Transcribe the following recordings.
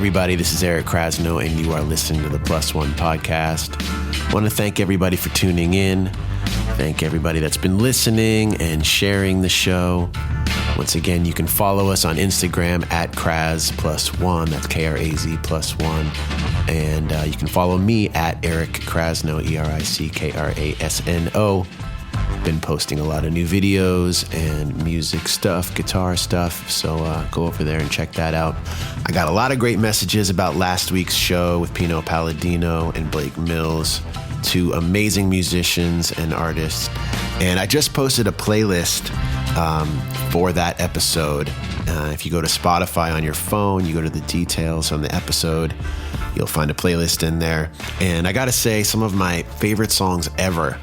everybody. This is Eric Krasno, and you are listening to the Plus One podcast. I want to thank everybody for tuning in. Thank everybody that's been listening and sharing the show. Once again, you can follow us on Instagram at Kraz+1. That's KRAZ+1. And you can follow me at Eric Krasno, ERICKRASNO. Been posting a lot of new videos and music stuff, guitar stuff, so go over there and check that out. I got a lot of great messages about last week's show with Pino Palladino and Blake Mills, two amazing musicians and artists, and I just posted a playlist for that episode. If you go to Spotify on your phone, you go to the details on the episode, you'll find a playlist in there, and I gotta say, some of my favorite songs ever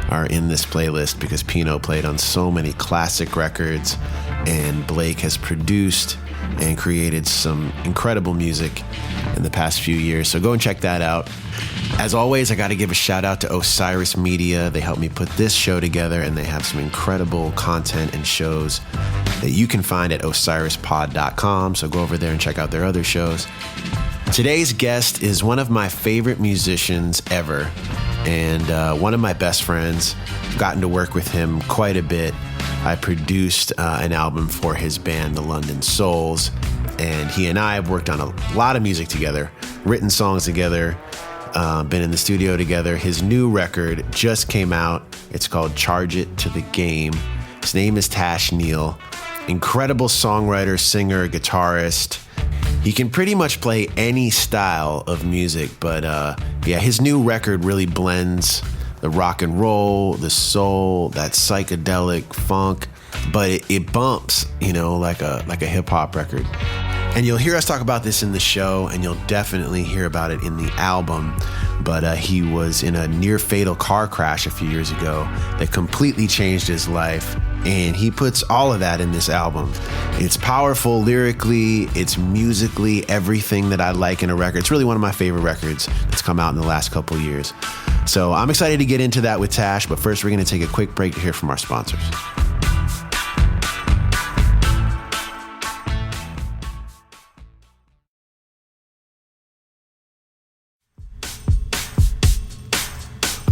are in this playlist because Pino played on so many classic records and Blake has produced and created some incredible music in the past few years. So go and check that out. As always, I got to give a shout out to Osiris Media. They helped me put this show together and they have some incredible content and shows that you can find at osirispod.com. So go over there and check out their other shows. Today's guest is one of my favorite musicians ever. And one of my best friends. I've gotten to work with him quite a bit. I produced an album for his band, the London Souls, and he and I have worked on a lot of music together, written songs together, been in the studio together. His new record just came out. It's called Charge It to the Game. His name is Tash Neal. Incredible songwriter, singer, guitarist. He can pretty much play any style of music, but his new record really blends the rock and roll, the soul, that psychedelic funk, but it bumps, like a hip hop record. And you'll hear us talk about this in the show, and you'll definitely hear about it in the album. But he was in a near fatal car crash a few years ago that completely changed his life. And he puts all of that in this album. It's powerful lyrically, it's musically, everything that I like in a record. It's really one of my favorite records that's come out in the last couple years. So I'm excited to get into that with Tash, but first we're going to take a quick break to hear from our sponsors.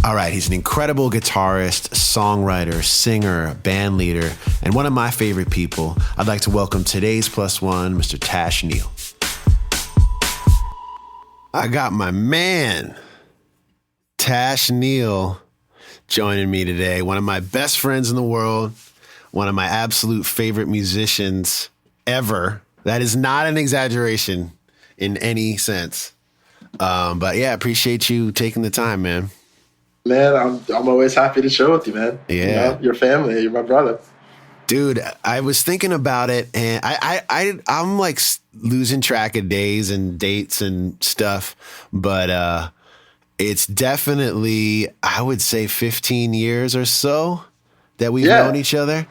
All right, he's an incredible guitarist, songwriter, singer, band leader, and one of my favorite people. I'd like to welcome today's Plus One, Mr. Tash Neal. I got my man, Tash Neal, joining me today. One of my best friends in the world, one of my absolute favorite musicians ever. That is not an exaggeration in any sense. But yeah, appreciate you taking the time, man. Man, I'm always happy to show with you, man. Yeah. Your family, you're my brother. Dude, I was thinking about it, and I'm like losing track of days and dates and stuff, but it's definitely, I would say 15 years or so that we've known each other.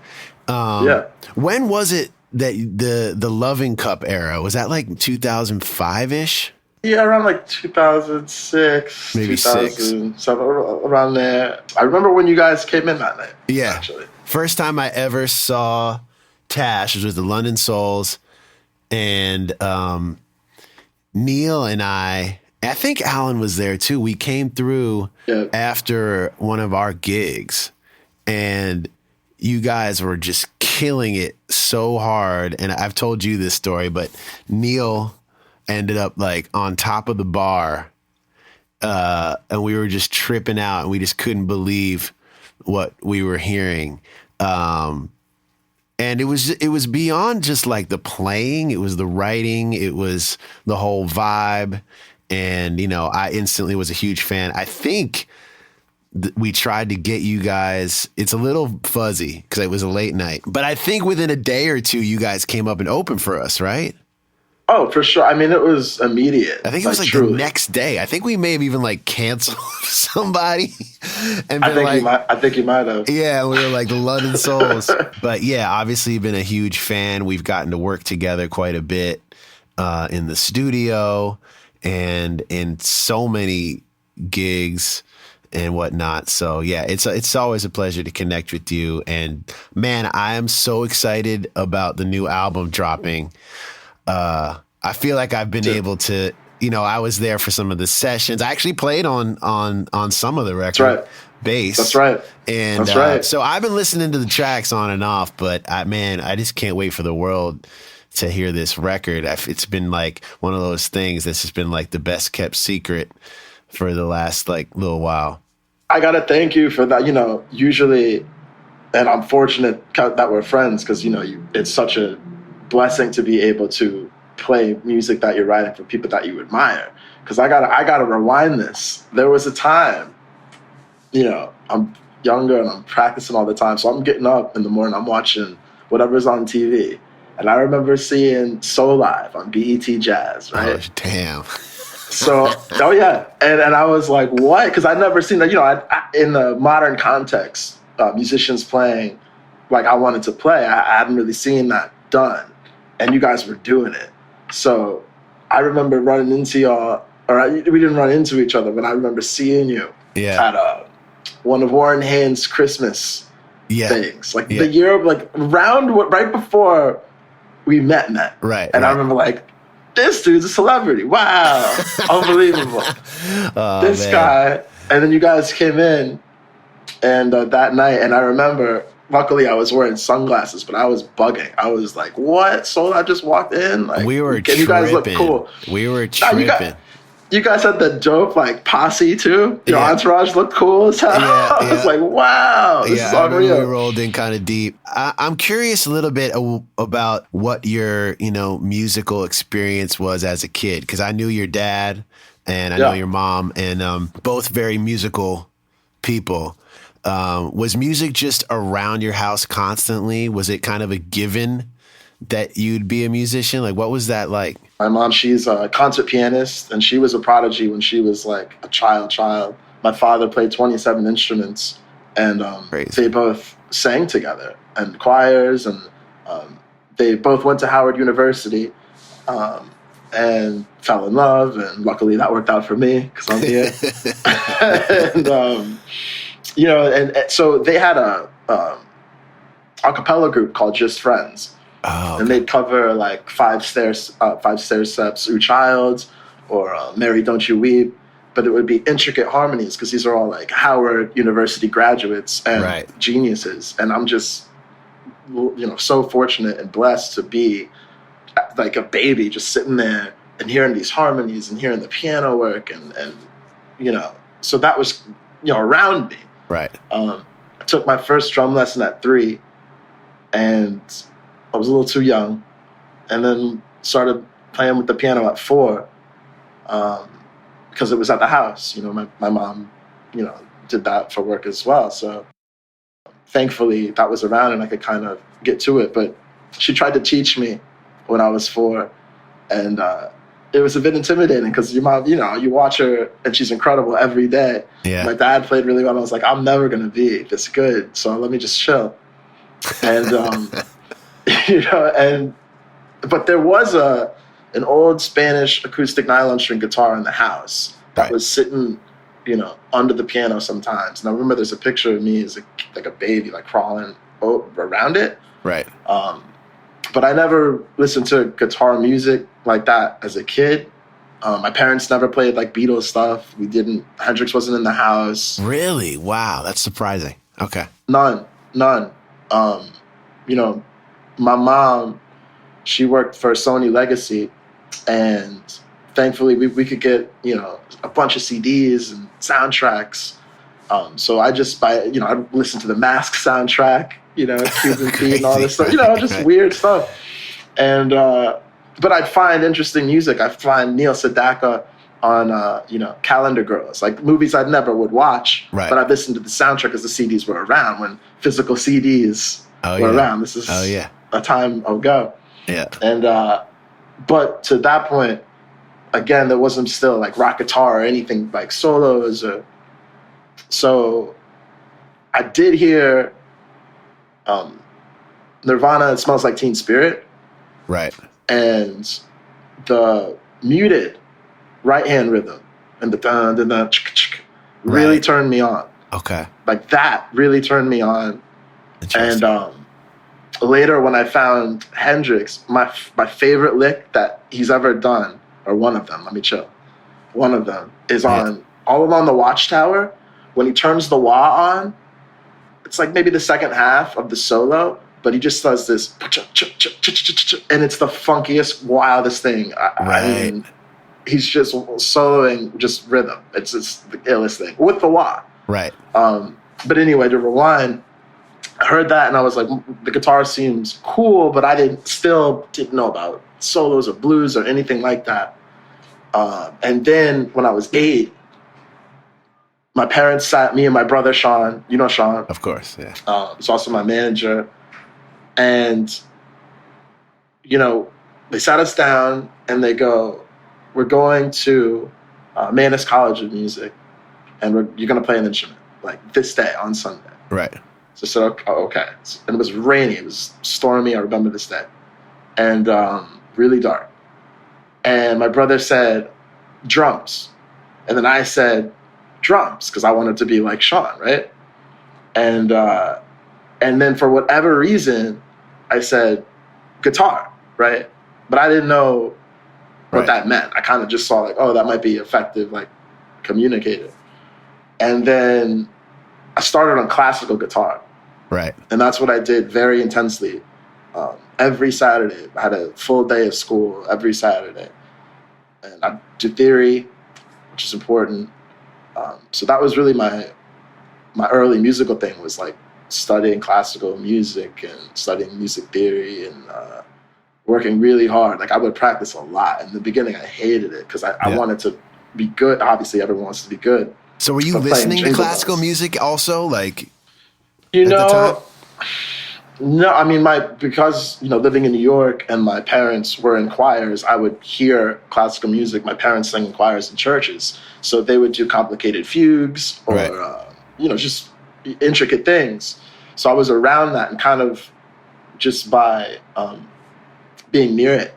When was it that the Loving Cup era, was that like 2005-ish? Yeah, around like 2006, maybe 2007, around there. I remember when you guys came in that night. Yeah. Actually. First time I ever saw Tash was with the London Souls, and Neil and I think Alan was there too. We came through after one of our gigs, and you guys were just killing it so hard. And I've told you this story, but Neil ended up like on top of the bar, and we were just tripping out, and we just couldn't believe what we were hearing. And it was beyond just like the playing, it was the writing, it was the whole vibe. And, I instantly was a huge fan. I think we tried to get you guys, it's a little fuzzy because it was a late night, but I think within a day or two, you guys came up and opened for us, right? Oh, for sure. I mean, it was immediate. I think it was like the next day. I think we may have even like canceled somebody. And I think you might have. Yeah, we were like the London Souls. But yeah, obviously been a huge fan. We've gotten to work together quite a bit in the studio and in so many gigs and whatnot. So yeah, it's always a pleasure to connect with you. And man, I am so excited about the new album dropping. I feel like I've been able to, I was there for some of the sessions. I actually played on some of the record bass. That's right. And That's right. So I've been listening to the tracks on and off, but I just can't wait for the world to hear this record. It's been like one of those things that's just been like the best kept secret for the last like little while. I got to thank you for that. Usually, and I'm fortunate that we're friends because, it's such a blessing to be able to play music that you're writing for people that you admire. Because I gotta rewind this. There was a time, I'm younger and I'm practicing all the time. So I'm getting up in the morning, I'm watching whatever's on TV. And I remember seeing Soul Live on BET Jazz, right? Oh, damn. So, oh yeah. And I was like, what? Because I'd never seen that, in the modern context, musicians playing like I wanted to play. I hadn't really seen that done. And you guys were doing it. So I remember running into y'all, we didn't run into each other, but I remember seeing you at one of Warren Haynes' Christmas things. Like the year of right before we met. Right. And I remember like, this dude's a celebrity. Wow. Unbelievable. This guy. And then you guys came in and that night, and I remember, luckily I was wearing sunglasses, but I was bugging. I was like, what? So I just walked in. Like, we were tripping. You guys look cool. We were tripping. You guys had the dope posse too. Your entourage looked cool as hell. I was like, wow, this is unreal. We rolled in kind of deep. I'm curious a little bit about what your musical experience was as a kid, because I knew your dad and I know your mom, and both very musical people. Was music just around your house constantly? Was it kind of a given that you'd be a musician? Like, what was that like? My mom, she's a concert pianist, and she was a prodigy when she was like a child. My father played 27 instruments, and they both sang together and choirs, and they both went to Howard University and fell in love, and luckily that worked out for me because I'm here. And so they had a cappella group called Just Friends. Oh, okay. And they'd cover like five stair steps, Ooh Child, or Mary Don't You Weep. But it would be intricate harmonies because these are all like Howard University graduates and geniuses. And I'm just, so fortunate and blessed to be like a baby just sitting there and hearing these harmonies and hearing the piano work and so that was, around me. Right. I took my first drum lesson at 3, and I was a little too young, and then started playing with the piano at 4 because it was at the house. My mom, did that for work as well. So thankfully that was around and I could kind of get to it. But she tried to teach me when I was 4, and it was a bit intimidating because your mom, you watch her and she's incredible every day. Yeah. My dad played really well. And I was like, I'm never going to be this good. So let me just chill. And, but there was an old Spanish acoustic nylon string guitar in the house that was sitting, under the piano sometimes. And I remember there's a picture of me as like a baby, like crawling around it. Right. But I never listened to guitar music like that as a kid. My parents never played like Beatles stuff. Hendrix wasn't in the house. Really? Wow. That's surprising. Okay. None. My mom, she worked for Sony Legacy, and thankfully we could get, a bunch of CDs and soundtracks. So I just I listened to the Mask soundtrack, Cuban Pete and all this stuff, just weird stuff. And, but I'd find interesting music. I'd find Neil Sedaka on, Calendar Girls, like movies I never would watch, but I'd listen to the soundtrack because the CDs were around when physical CDs were around. This is a time ago. Yeah. And, but to that point, again, there wasn't still like rock guitar or anything like solos. So I did hear Nirvana, It Smells Like Teen Spirit. Right. And the muted right hand rhythm and the dun dun dun really turned me on. Okay. Like that really turned me on. And later when I found Hendrix, my favorite lick that he's ever done, or one of them, let me chill. One of them is on All Along the Watchtower. When he turns the wah on, it's like maybe the second half of the solo, but he just does this, and it's the funkiest, wildest thing. I mean, he's just soloing just rhythm. It's just the illest thing with the wah. Right. But anyway, to rewind, I heard that and I was like, the guitar seems cool, but I still didn't know about solos or blues or anything like that. And then when I was 8, my parents sat me and my brother Sean. You know Sean, of course, yeah. He's also my manager, and they sat us down and they go, "We're going to Manus College of Music, and you're going to play an instrument like this day on Sunday." Right. So I said, "Oh, okay." And it was rainy. It was stormy. I remember this day, and really dark. And my brother said, "Drums," and then I said, "Drums," because I wanted to be like Sean, right? And then for whatever reason, I said guitar, right? But I didn't know what that meant. I kind of just saw like, oh, that might be effective, like communicator. And then I started on classical guitar. Right. And that's what I did very intensely. Every Saturday, I had a full day of school every Saturday. And I do theory, which is important. So that was really my early musical thing, was like studying classical music and studying music theory and working really hard. Like I would practice a lot. In the beginning, I hated it because I wanted to be good. Obviously, everyone wants to be good. So were you listening to classical music also? Like, no, I mean, because living in New York and my parents were in choirs, I would hear classical music. My parents sang in choirs in churches, so they would do complicated fugues or just intricate things. So I was around that, and kind of just by being near it,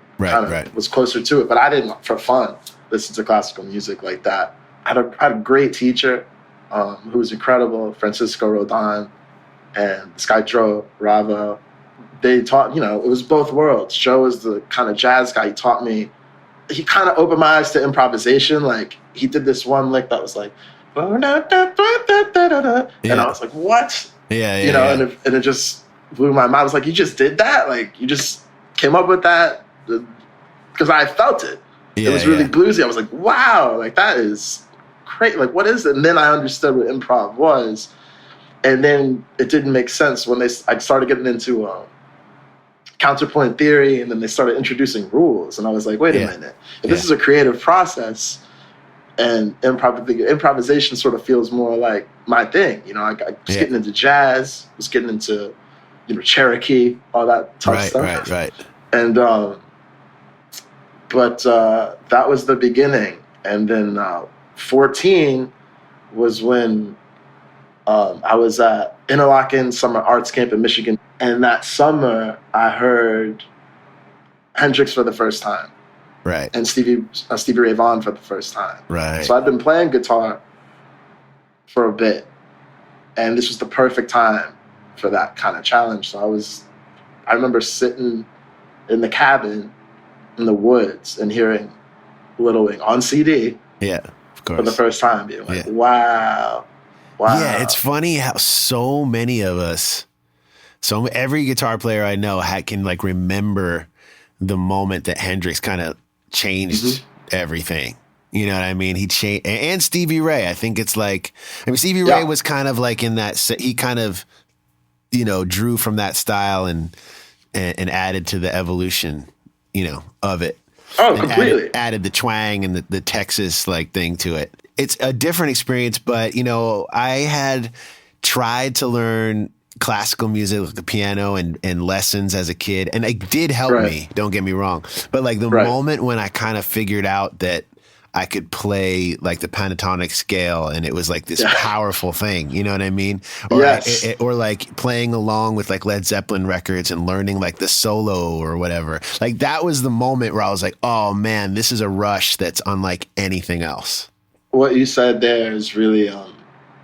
was closer to it. But I didn't, for fun, listen to classical music like that. I had a great teacher who was incredible, Francisco Rodin. And this guy, Joe Rava, they taught, it was both worlds. Joe was the kind of jazz guy. He taught me, he kind of opened my eyes to improvisation. Like, he did this one lick that was like, and I was like, what? And it just blew my mind. I was like, you just did that? Like, you just came up with that? Because I felt it. It was really bluesy. I was like, wow, like, that is great. Like, what is it? And then I understood what improv was. And then it didn't make sense when I started getting into counterpoint theory, and then they started introducing rules. And I was like, wait a minute. If this is a creative process, and improvisation sort of feels more like my thing. I was getting into jazz, was getting into, Cherokee, all that tough stuff. Right. And, but that was the beginning. And then 14 was when I was at Interlochen Summer Arts Camp in Michigan. And that summer, I heard Hendrix for the first time. Right. And Stevie Ray Vaughan for the first time. Right. So I'd been playing guitar for a bit. And this was the perfect time for that kind of challenge. So I remember sitting in the cabin in the woods and hearing Little Wing on CD. Yeah, of course. For the first time, being like, wow. Yeah, it's funny how so many of us, every guitar player I know can like remember the moment that Hendrix kind of changed everything. You know what I mean? He changed, and Stevie Ray. I think it's like, Stevie Ray was kind of like in that, he kind of, drew from that style and added to the evolution, of it. Oh, completely. Added the twang and the Texas like thing to it. It's a different experience, but I had tried to learn classical music, like the piano and lessons as a kid, and it did help me. Don't get me wrong, but like the moment when I kind of figured out that I could play like the pentatonic scale, and it was like this powerful thing. You know what I mean? Or or like playing along with like Led Zeppelin records and learning like the solo or whatever. Like that was the moment where I was like, oh man, this is a rush that's unlike anything else. What you said there is really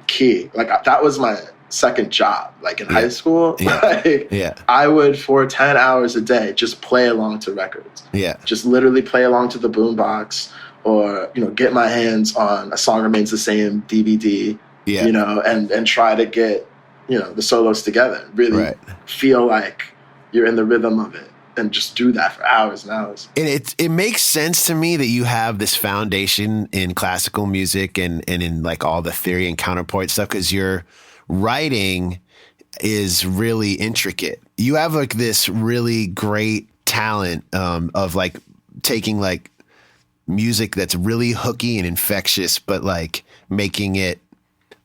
key. Like that was my second job. Like in Yeah. high school, Yeah. like Yeah. I would for 10 hours a day just play along to records. Yeah. Just literally play along to the boombox, or get my hands on A Song Remains the Same DVD. Yeah. And try to get the solos together. Really Right. feel like you're in the rhythm of it, and just do that for hours and hours. And it makes sense to me that you have this foundation in classical music and in like all the theory and counterpoint stuff, because your writing is really intricate. You have like this really great talent of like taking like music that's really hooky and infectious, but like making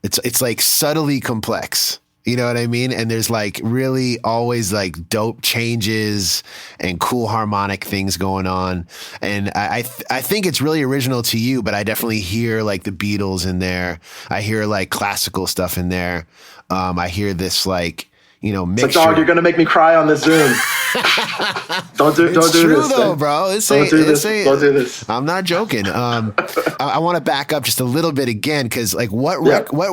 it's like subtly complex. You know what I mean? And there's like really always like dope changes and cool harmonic things going on. And I think it's really original to you, but I definitely hear like the Beatles in there. I hear like classical stuff in there. I hear this like, mixture. It's like, dog, you're going to make me cry on this Zoom. Don't do It's this. true though, man. bro. Don't do this. I'm not joking. I want to back up just a little bit again, because like what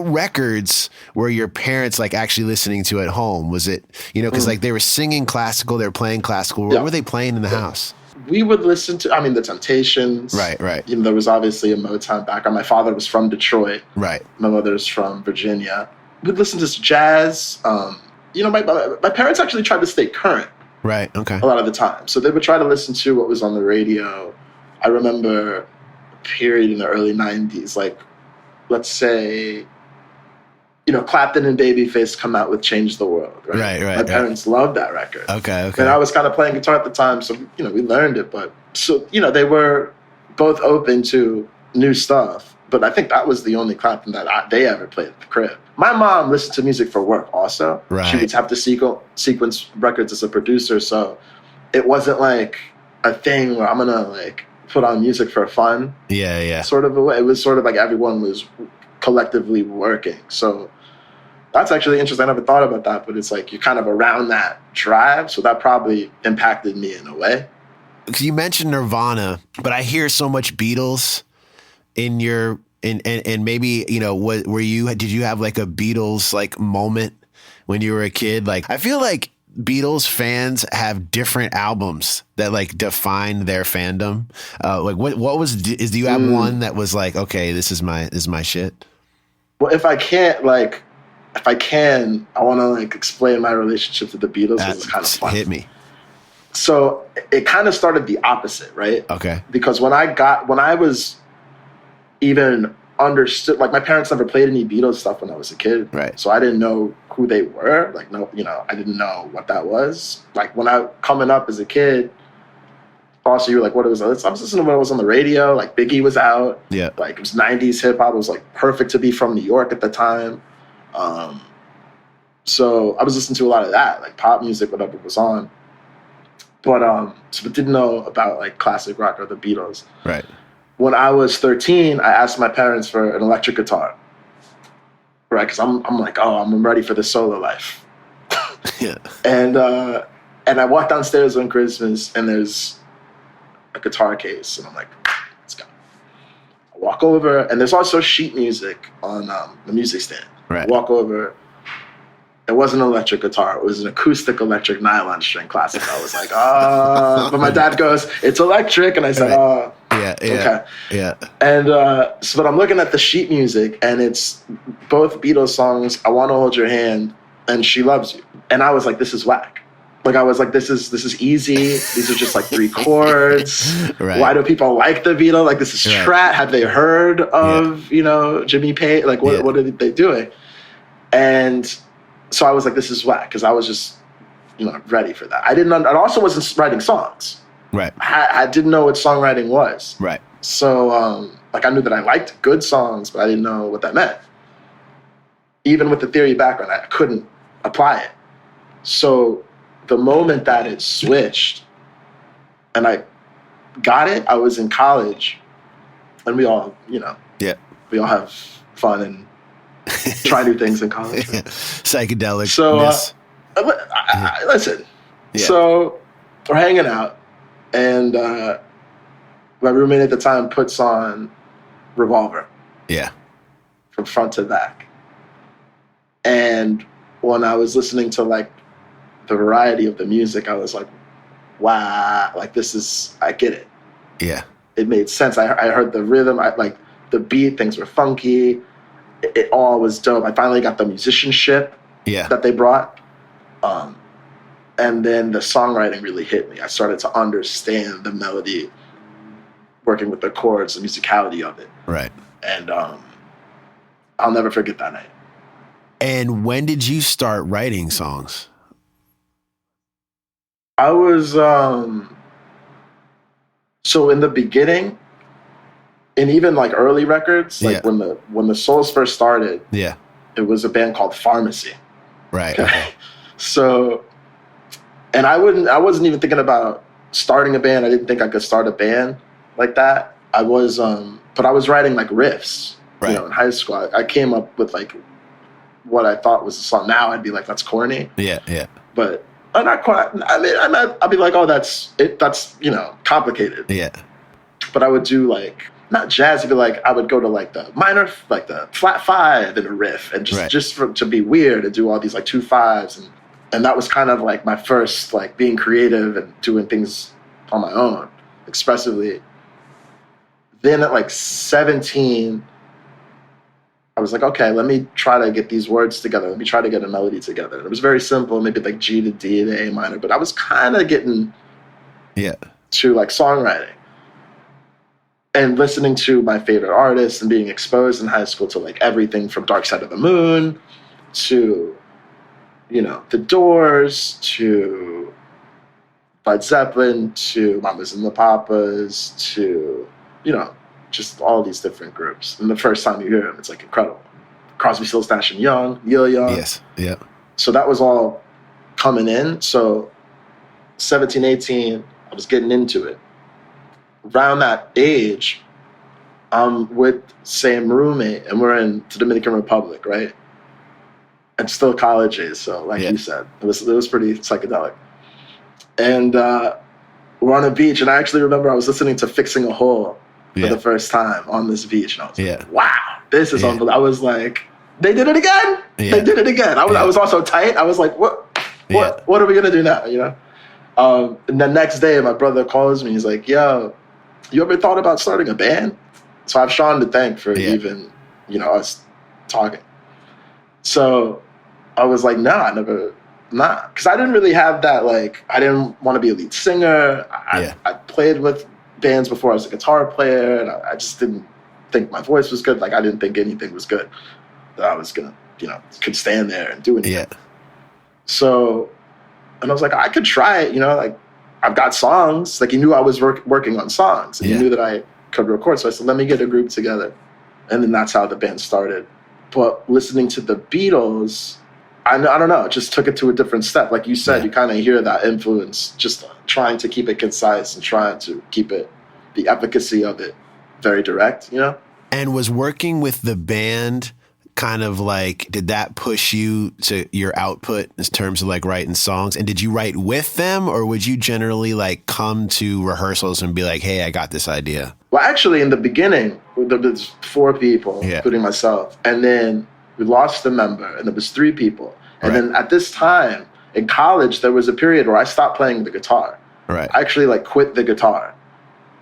records were your parents like actually listening to at home? Was it because like they were singing classical, they were playing classical. What were they playing in the house? We would listen to, the Temptations. Right. There was obviously a Motown background. My father was from Detroit. Right. My mother's from Virginia. We'd listen to jazz. My parents actually tried to stay current. Right. Okay. A lot of the time. So they would try to listen to what was on the radio. I remember a period in the early 90s, like, let's say, Clapton and Babyface come out with Change the World. Right. My parents loved that record. Okay. And I was kind of playing guitar at the time, so, we learned it. But, so, they were both open to new stuff. But I think that was the only Clapton that they ever played at the crib. My mom listened to music for work also. Right. She would have to sequence records as a producer, so it wasn't like a thing where I'm going to like put on music for fun. Yeah. Sort of a way. It was sort of like everyone was collectively working. So that's actually interesting. I never thought about that, but it's like you're kind of around that drive, so that probably impacted me in a way. You mentioned Nirvana, but I hear so much Beatles in your and maybe did you have like a Beatles like moment when you were a kid? Like I feel like Beatles fans have different albums that like define their fandom. Like do you have one that was like, okay, this is my shit? Well, if I can, I want to like explain my relationship to the Beatles, because it's kind of fun. Hit me. So it kind of started the opposite, right? Okay. Because when I was even understood, like my parents never played any Beatles stuff when I was a kid. Right. So I didn't know who they were. Like, no, I didn't know what that was. Like when I coming up as a kid, also you were like, what it was, I was listening to what was on the radio. Like Biggie was out. Yeah. Like it was 90s hip hop. It was like perfect to be from New York at the time. So I was listening to a lot of that, like pop music, whatever was on. But didn't know about like classic rock or the Beatles. Right. When I was 13, I asked my parents for an electric guitar. Right, because I'm like, I'm ready for the solo life. Yeah. And I walked downstairs on Christmas, and there's a guitar case, and I'm like, let's go. I walk over, and there's also sheet music on the music stand. Right. I walk over. It wasn't an electric guitar. It was an acoustic electric nylon string classic. I was like, but my dad goes, it's electric. And I said, okay. Yeah. And but I'm looking at the sheet music, and it's both Beatles songs, I Want to Hold Your Hand and She Loves You. And I was like, this is whack. Like, I was like, this is easy. These are just like 3 chords. Right. Why do people like the Beatles? Like, this is trap. Have they heard of, Jimmy Page? Like, what are they doing? And so I was like, this is whack, because I was just, ready for that. I also wasn't writing songs. Right. I didn't know what songwriting was. Right. So, I knew that I liked good songs, but I didn't know what that meant. Even with the theory background, I couldn't apply it. So the moment that it switched and I got it, I was in college, and we all, we all have fun and try new things in college. Psychedelic. So, listen. Yeah. So we're hanging out, and my roommate at the time puts on Revolver. Yeah. From front to back. And when I was listening to like the variety of the music, I was like, wow, like this is, I get it. Yeah. It made sense. I heard the rhythm, I like the beat, things were funky. It all was dope. I finally got the musicianship that they brought. And then the songwriting really hit me. I started to understand the melody, working with the chords, the musicality of it. Right. And I'll never forget that night. And when did you start writing songs? I was, so in the beginning, and even like early records, like when the Souls first started, it was a band called Pharmacy. Right. Okay. So, and I wasn't even thinking about starting a band. I didn't think I could start a band like that. I was, but I was writing like riffs, you know, in high school. I came up with like what I thought was a song. Now I'd be like, that's corny. Yeah, yeah. But I'm not quite, I mean, I'd be like, oh, that's, you know, complicated. Yeah. But I would do like, not jazz, but like I would go to like the minor, like the flat five in a riff, and to be weird and do all these like 2 5s, and that was kind of like my first like being creative and doing things on my own expressively. Then at like 17, I was like, okay, let me try to get these words together. Let me try to get a melody together. And it was very simple, maybe like G to D to A minor, but I was kind of getting to like songwriting. And listening to my favorite artists and being exposed in high school to like everything from Dark Side of the Moon to, you know, The Doors to Led Zeppelin to Mamas and the Papas to, you know, just all these different groups. And the first time you hear them, it's like incredible. Crosby, Stills, Nash and Young, Neil Young. Yes, yeah. So that was all coming in. So 17, 18, I was getting into it. Around that age, I'm with same roommate, and we're in the Dominican Republic, right? And still college age, so like you said, it was pretty psychedelic. And we're on a beach, and I actually remember I was listening to "Fixing a Hole" for the first time on this beach, and I was like, "Wow, this is unbelievable!" I was like, "They did it again! They did it again!" I was also tight. I was like, "What are we gonna do now?" You know. And the next day, my brother calls me. He's like, "Yo, you ever thought about starting a band?" So I have Sean to thank for even, you know, us talking. So I was like, nah, because I didn't really have that, like, I didn't want to be a lead singer. I played with bands before I was a guitar player, and I just didn't think my voice was good. Like, I didn't think anything was good that I was going to, you know, could stand there and do anything. So, and I was like, I could try it, you know, like, I've got songs. Like, he knew I was working on songs, and he knew that I could record. So I said, let me get a group together. And then that's how the band started. But listening to the Beatles, I don't know, it just took it to a different step. Like you said, you kind of hear that influence, just trying to keep it concise and trying to keep it, the efficacy of it, very direct, you know? And was working with the band kind of like, did that push you to your output in terms of like writing songs? And did you write with them, or would you generally like come to rehearsals and be like, hey, I got this idea? Well, actually, in the beginning, there was 4 people, including myself. And then we lost a member, and there was 3 people. And then at this time in college, there was a period where I stopped playing the guitar. I actually like quit the guitar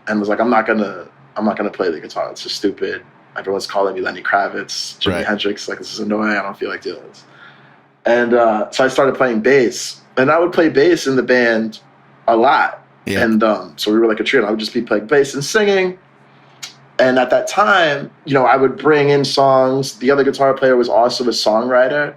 and was like, I'm not gonna play the guitar. It's just stupid. Everyone's calling me Lenny Kravitz, Jimi Hendrix. Like, this is annoying. I don't feel like doing this. And so I started playing bass. And I would play bass in the band a lot. And so we were like a trio. And I would just be playing bass and singing. And at that time, you know, I would bring in songs. The other guitar player was also a songwriter.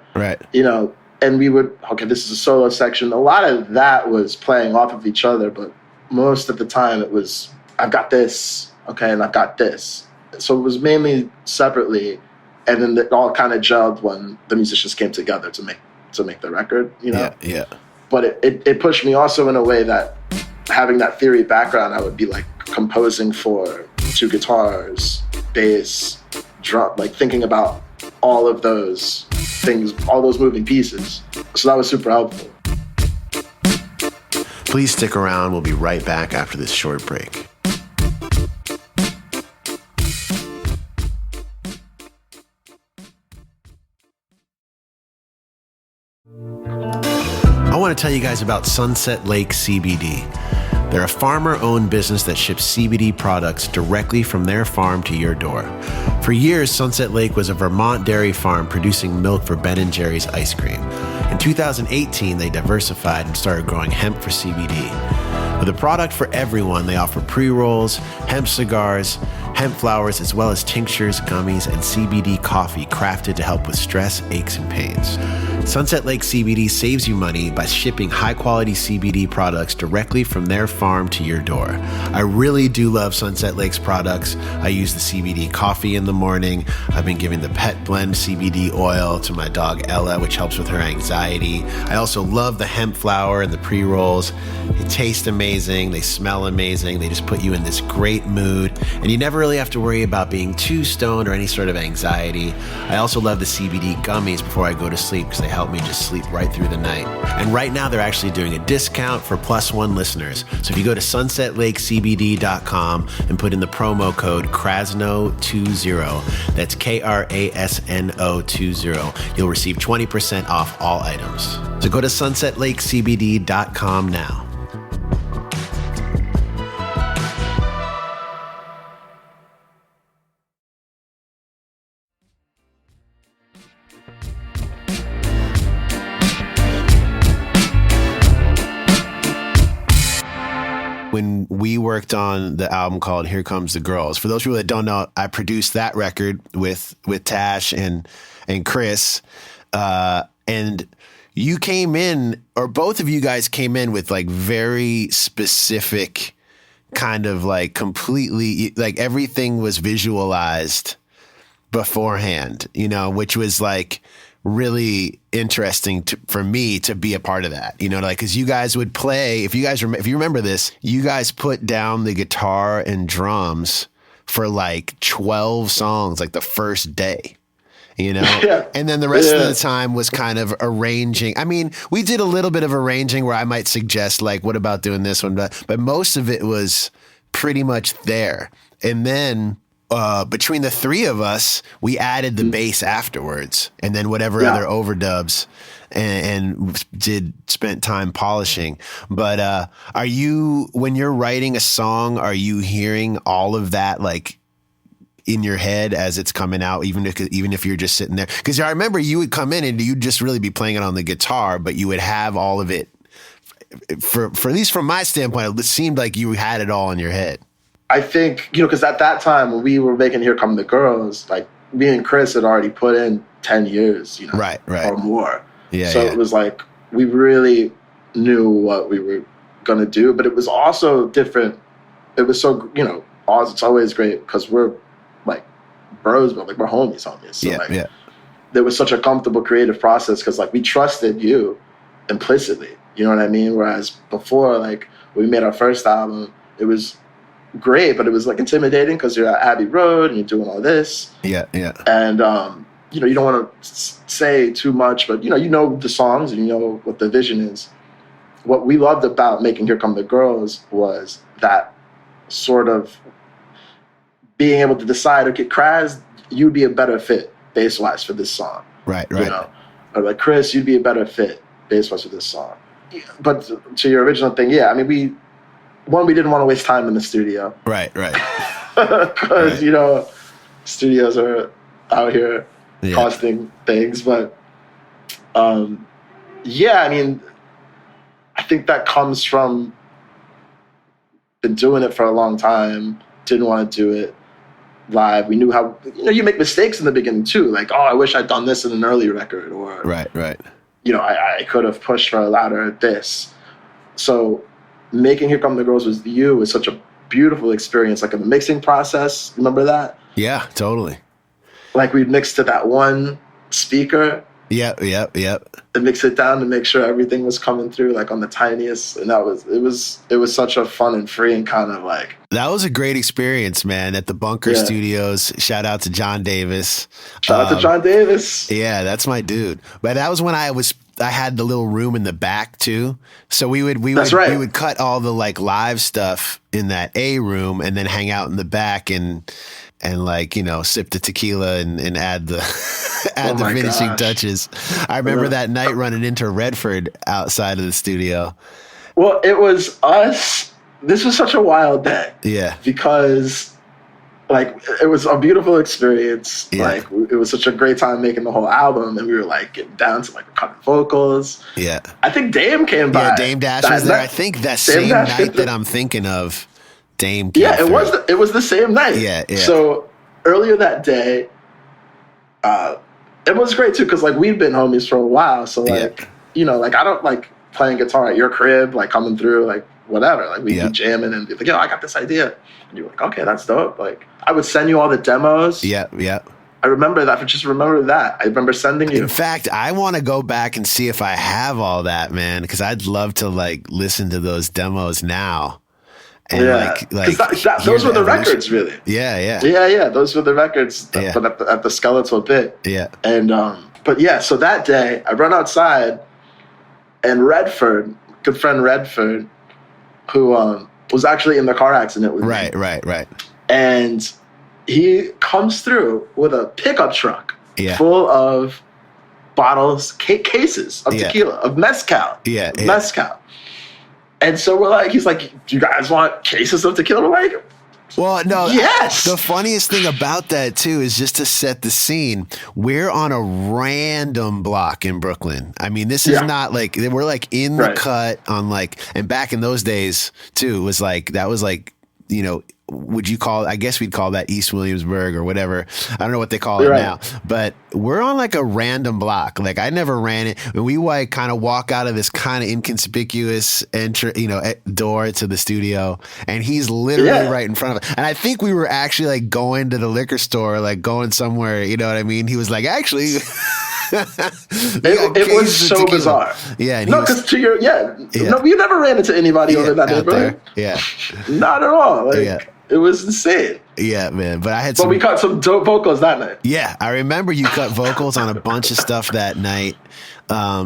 You know, and we would, okay, this is a solo section. A lot of that was playing off of each other. But most of the time it was, I've got this, okay, and I've got this. So it was mainly separately, and then it all kind of gelled when the musicians came together to make the record, you know? But it pushed me also in a way that, having that theory background, I would be like composing for 2 guitars, bass, drum, like thinking about all of those things, all those moving pieces. So that was super helpful. Please stick around. We'll be right back after this short break. want to tell you guys about Sunset Lake CBD. They're a farmer-owned business that ships CBD products directly from their farm to your door. For years, Sunset Lake was a Vermont dairy farm producing milk for Ben & Jerry's ice cream. In 2018, they diversified and started growing hemp for CBD. With a product for everyone, they offer pre-rolls, hemp cigars, hemp flowers, as well as tinctures, gummies, and CBD coffee crafted to help with stress, aches, and pains. Sunset Lake CBD saves you money by shipping high-quality CBD products directly from their farm to your door. I really do love Sunset Lake's products. I use the CBD coffee in the morning. I've been giving the Pet Blend CBD oil to my dog Ella, which helps with her anxiety. I also love the hemp flower and the pre-rolls. It tastes amazing. They smell amazing. They just put you in this great mood, and you never really have to worry about being too stoned or any sort of anxiety. I also love the CBD gummies before I go to sleep because they help me just sleep right through the night. And right now they're actually doing a discount for Plus One listeners. So if you go to sunsetlakecbd.com and put in the promo code KRASNO20, that's KRASNO20, you'll receive 20% off all items. So go to sunsetlakecbd.com now. When we worked on the album called Here Comes the Girls, for those people that don't know, I produced that record with Tash and Chris, and you came in, or both of you guys came in with like very specific kind of like completely, like everything was visualized beforehand, you know, which was like really interesting for me to be a part of that, you know, like, cause you guys would play, if you remember this, you guys put down the guitar and drums for like 12 songs, like the first day, you know, Yeah. And then the rest of the time was kind of arranging. I mean, we did a little bit of arranging where I might suggest like, what about doing this one? But most of it was pretty much there. And then, between the three of us, we added the bass afterwards, and then whatever other overdubs, and spent time polishing. But are you, when you're writing a song, are you hearing all of that like in your head as it's coming out, even if you're just sitting there? Because I remember you would come in and you'd just really be playing it on the guitar, but you would have all of it. For at least from my standpoint, it seemed like you had it all in your head. I think, you know, because at that time when we were making Here Come the Girls, like me and Chris had already put in 10 years, you know, right. or more. Yeah. So it was like we really knew what we were going to do, but it was also different. It was so, you know, it's always great because we're like bros, but like we're homies. So there was such a comfortable creative process because like we trusted you implicitly, you know what I mean? Whereas before, like when we made our first album, it was great, but it was like intimidating because you're at Abbey Road and you're doing all this. Yeah. And, you know, you don't want to say too much, but, you know the songs and you know what the vision is. What we loved about making Here Come the Girls was that sort of being able to decide, okay, Kraz, you'd be a better fit bass-wise for this song. Right. You know? Or like, Chris, you'd be a better fit bass-wise for this song. But to your original thing, yeah, I mean, we didn't want to waste time in the studio. Right. Because, you know, studios are out here costing things. But, I mean, I think that comes from been doing it for a long time, didn't want to do it live. We knew how, you know, you make mistakes in the beginning too. Like, oh, I wish I'd done this in an early record. Or, right. You know, I could have pushed for a louder this. So, making Here Come the Girls with you was such a beautiful experience, like in the mixing process. Remember that? Yeah, totally. Like we'd mix to that one speaker. Yep. And mix it down to make sure everything was coming through like on the tiniest. And it was such a fun and freeing kind of like. That was a great experience, man, at the Bunker Studios. Shout out to John Davis. Shout out to John Davis. Yeah, that's my dude. But that was when I had the little room in the back too. So we would cut all the like live stuff in that A room and then hang out in the back. And and like, sip the tequila and add the add the finishing touches. I remember that night running into Redford outside of the studio. Well, it was us. This was such a wild day. Yeah. Because like it was a beautiful experience. Yeah. Like it was such a great time making the whole album, and we were like getting down to like recording vocals. Yeah. I think Dame came by. Yeah, Dame Dash was there. I think that same night that I'm thinking of, Dame came through. It was the same night. Yeah, yeah. So earlier that day, it was great too because like we'd been homies for a while. So like like I don't like playing guitar at your crib, like coming through, like whatever. Like we'd be jamming and be like, yo, I got this idea. And you're like, okay, that's dope. Like I would send you all the demos. Yeah, yeah. I remember that. I remember sending you. In fact, I want to go back and see if I have all that, man, because I'd love to like listen to those demos now. And those were the records, really. Yeah. Those were the records, but at the skeletal pit. Yeah. And so that day I run outside, and Redford, good friend Redford, who was actually in the car accident with me. Right. And he comes through with a pickup truck full of bottles, cases of tequila, of mezcal. Mezcal. And so we're like, he's like, do you guys want cases of tequila? We're like, well, no. Yes. The funniest thing about that too is just to set the scene. We're on a random block in Brooklyn. I mean, this is not like we're like in the cut on like, and back in those days too, it was like that was like, would you call? I guess we'd call that East Williamsburg or whatever. I don't know what they call it now, but we're on like a random block. Like I never ran it. And we like kind of walk out of this kind of inconspicuous door to the studio, and he's literally right in front of us. And I think we were actually like going to the liquor store, like going somewhere. You know what I mean? He was like, actually. it was so bizarre. Yeah. No, because no, we never ran into anybody over that neighborhood. Yeah. Not at all. Like, it was insane. Yeah, man. But we cut some dope vocals that night. Yeah, I remember you cut vocals on a bunch of stuff that night.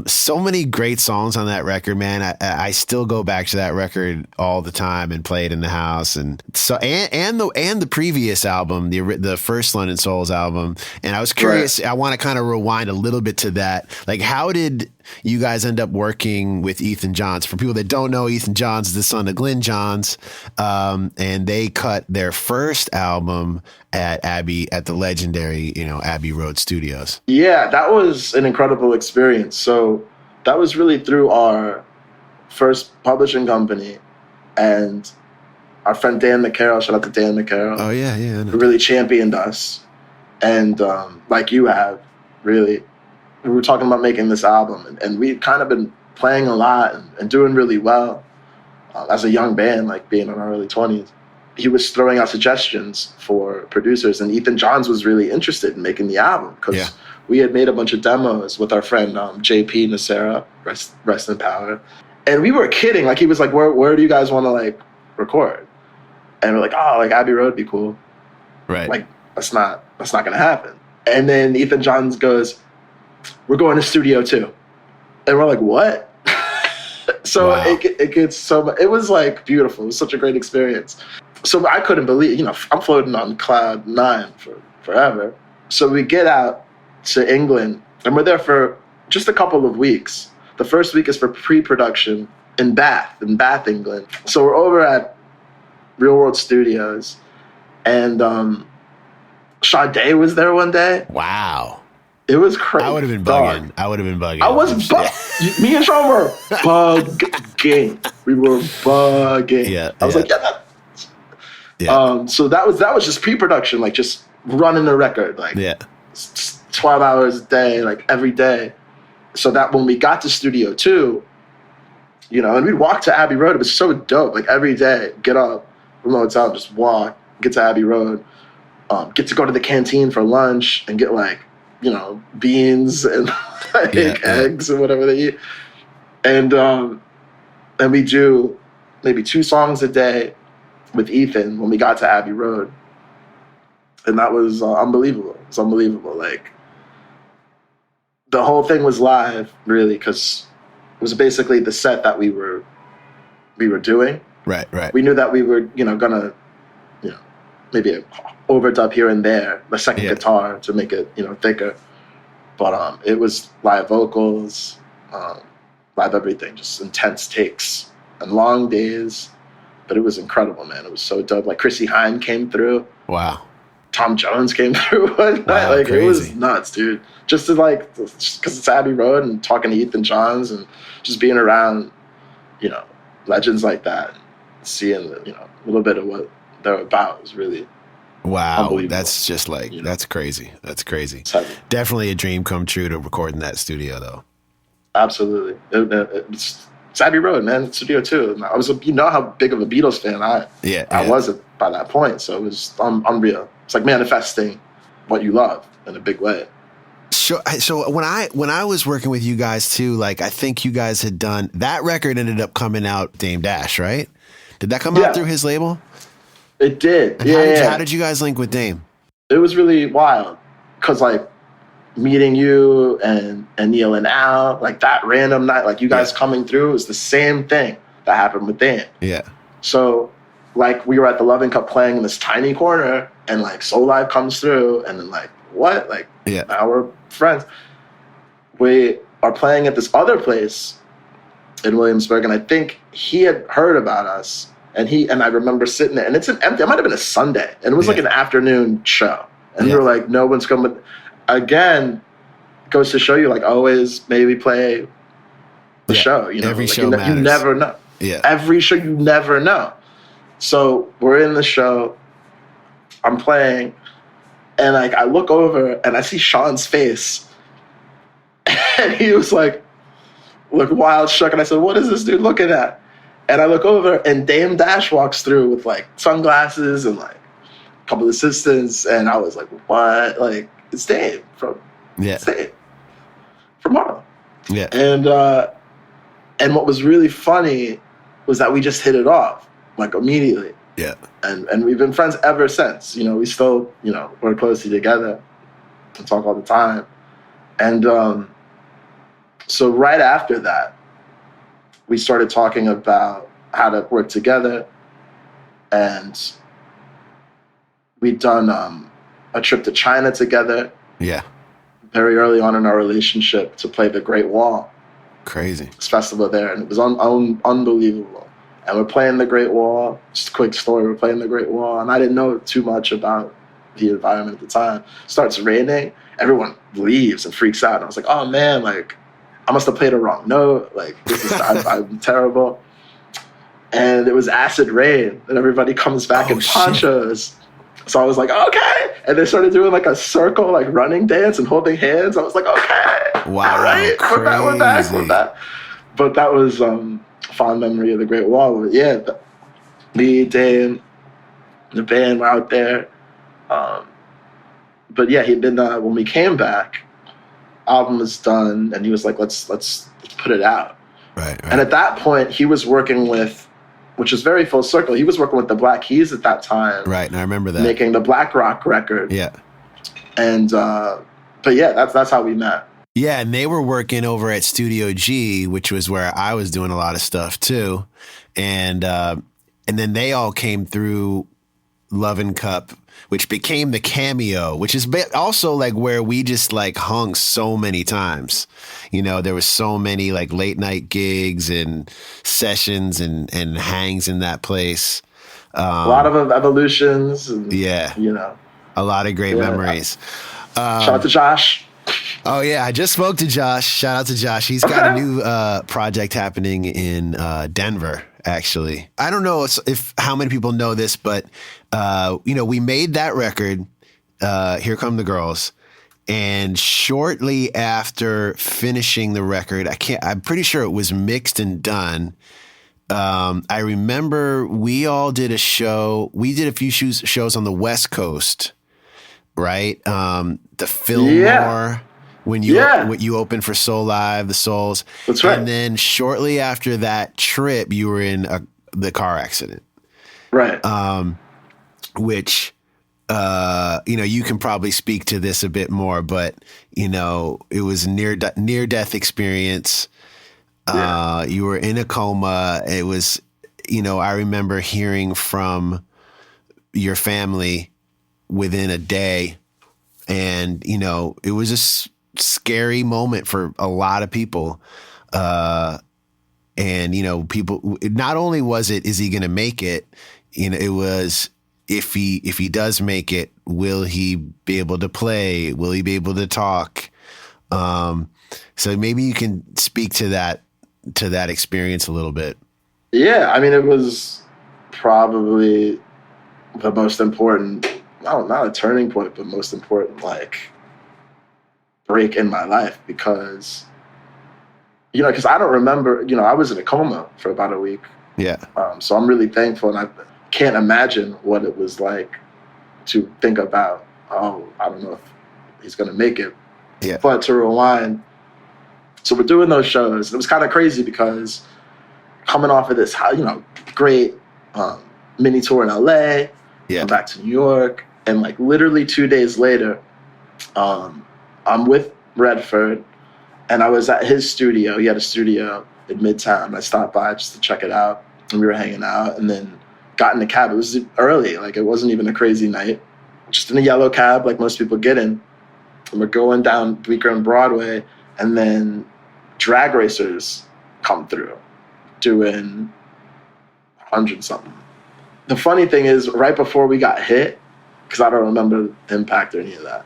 So many great songs on that record, man. I still go back to that record all the time and play it in the house, and so and the previous album, the first London Souls album. And I was curious. I want to kind of rewind a little bit to that. Like, how did you guys end up working with Ethan Johns? For people that don't know, Ethan Johns is the son of Glyn Johns, and they cut their first album at the legendary, Abbey Road Studios. Yeah, that was an incredible experience. So that was really through our first publishing company, and our friend Dan McCarroll, shout out to Dan McCarroll. Oh yeah. Who really championed us. And like you have, really, we were talking about making this album, and we'd kind of been playing a lot and doing really well as a young band, like being in our early 20s. He was throwing out suggestions for producers, and Ethan Johns was really interested in making the album because we had made a bunch of demos with our friend JP Nacera, rest in power. And we were kidding. Like, he was like, where do you guys want to like record? And we're like, oh, like Abbey Road would be cool. Right. Like, that's not going to happen. And then Ethan Johns goes, we're going to Studio 2. And we're like, what? So it gets so much. It was like beautiful. It was such a great experience. So I couldn't believe, I'm floating on cloud 9 for forever. So we get out to England, and we're there for just a couple of weeks. The first week is for pre-production in Bath, England. So we're over at Real World Studios, and Sade was there one day. Wow. It was crazy. I would have been bugging. I was bugging. Me and Sean were bugging. We were bugging. Yeah. I was like, so that was just pre-production, like just running the record, like 12 hours a day, like every day. So that when we got to Studio 2, and we'd walk to Abbey Road. It was so dope. Like every day, get up from the hotel, just walk, get to Abbey Road, get to go to the canteen for lunch and get like, beans and eggs and whatever they eat. And we do maybe 2 songs a day with Ethan when we got to Abbey Road. And that was unbelievable. It was unbelievable. Like, the whole thing was live, really, because it was basically the set that we were doing. Right. We knew that we were, gonna, maybe overdub here and there, the second Yeah. guitar to make it, thicker. But it was live vocals, live everything, just intense takes and long days. But it was incredible, man. It was so dope. Like Chrissy Hynde came through. Wow. Tom Jones came through one night. Wow, Like crazy. It was nuts, dude. Just because it's Abbey Road and talking to Ethan Johns and just being around, legends like that, and seeing a little bit of what they're about was really unbelievable. That's just like that's crazy. That's crazy. It's heavy. Definitely a dream come true to record in that studio, though. Absolutely. It's Abbey Road, man. Studio 2. And I was, how big of a Beatles fan I was by that point. So it was unreal. It's like manifesting what you love in a big way. So when I was working with you guys too, like I think you guys had done that record ended up coming out Dame Dash, right? Did that come out through his label? It did. And how did you guys link with Dame? It was really wild because like meeting you and Neil and Al, like that random night, like you guys coming through, was the same thing that happened with Dame. Yeah. So like we were at the Loving Cup playing in this tiny corner, and like Soul Live comes through, and then like what? Like now we're friends. We are playing at this other place in Williamsburg, and I think he had heard about us, and I remember sitting there, and it's an empty. It might have been a Sunday, and it was like an afternoon show, and we were like, no one's coming. Again, goes to show you, like always, maybe play the show. Every like, show matters. You never know. Yeah. Every show, you never know. So we're in the show. I'm playing, and like I look over and I see Sean's face, and he was like, look wild shook. And I said, "What is this dude looking at?" And I look over, and Dame Dash walks through with like sunglasses and like a couple of assistants, and I was like, "What?" Like it's Dame from Harlem. Yeah. And what was really funny was that we just hit it off like immediately. Yeah. And we've been friends ever since. We still, work closely together and talk all the time. And so right after that, we started talking about how to work together. And we'd done a trip to China together. Yeah. Very early on in our relationship to play the Great Wall. Crazy. This festival there. And it was unbelievable. And we're playing the Great Wall. Just a quick story. We're playing the Great Wall. And I didn't know too much about the environment at the time. It starts raining. Everyone leaves and freaks out. And I was like, oh, man, like, I must have played a wrong note. Like, this is, I'm terrible. And it was acid rain. And everybody comes back in ponchos. So I was like, okay. And they started doing like a circle, like running dance and holding hands. I was like, okay. Wow. All right. We're back. But that was fond memory of the Great Wall. But yeah, me, Dame, the band were out there. But yeah, he'd been, when we came back, album was done, and he was like, let's put it out. Right. And at that point, he was working with, which is very full circle, he was working with the Black Keys at that time. Right, and I remember that. Making the Black Rock record. Yeah. And, but yeah, that's how we met. Yeah, and they were working over at Studio G, which was where I was doing a lot of stuff too. And then they all came through Lovin' Cup, which became the Cameo, which is also like where we just like hung so many times. There was so many like late night gigs and sessions and hangs in that place. A lot of evolutions. And, a lot of great memories. Shout out to Josh. Oh yeah, I just spoke to Josh. Shout out to Josh. He's got a new project happening in Denver. Actually, I don't know if how many people know this, but we made that record. Here Come the Girls, and shortly after finishing the record, I'm pretty sure it was mixed and done. I remember we all did a show. We did a few shows on the West Coast, right? The Fillmore. When you opened for Soul Live, the Souls. That's right. And then shortly after that trip, you were in the car accident. Right. Which, you can probably speak to this a bit more, but, it was a near-death experience. You were in a coma. It was, I remember hearing from your family within a day. And, you know, it was a scary moment for a lot of people. And, you know, people, not only was it, is he going to make it? You know, it was, if he does make it, will he be able to play? Will he be able to talk? So maybe you can speak to that experience a little bit. Yeah, I mean, it was probably the most important, not a turning point, but most important, like, break in my life because, you know, because I don't remember, you know, I was in a coma for about a week. Yeah. So I'm really thankful, and I can't imagine what it was like to think about, oh, I don't know if he's going to make it. Yeah. But to rewind, so we're doing those shows. It was kind of crazy because coming off of this, you know, great mini tour in LA, yeah, I'm back to New York, and like literally 2 days later, I'm with Redford, and I was at his studio. He had a studio in Midtown. I stopped by just to check it out, and we were hanging out, and then got in the cab. It was early, like it wasn't even a crazy night. Just in a yellow cab, like most people get in, and we're going down Bleecker and Broadway, and then drag racers come through doing 100-something. The funny thing is, right before we got hit, because I don't remember the impact or any of that,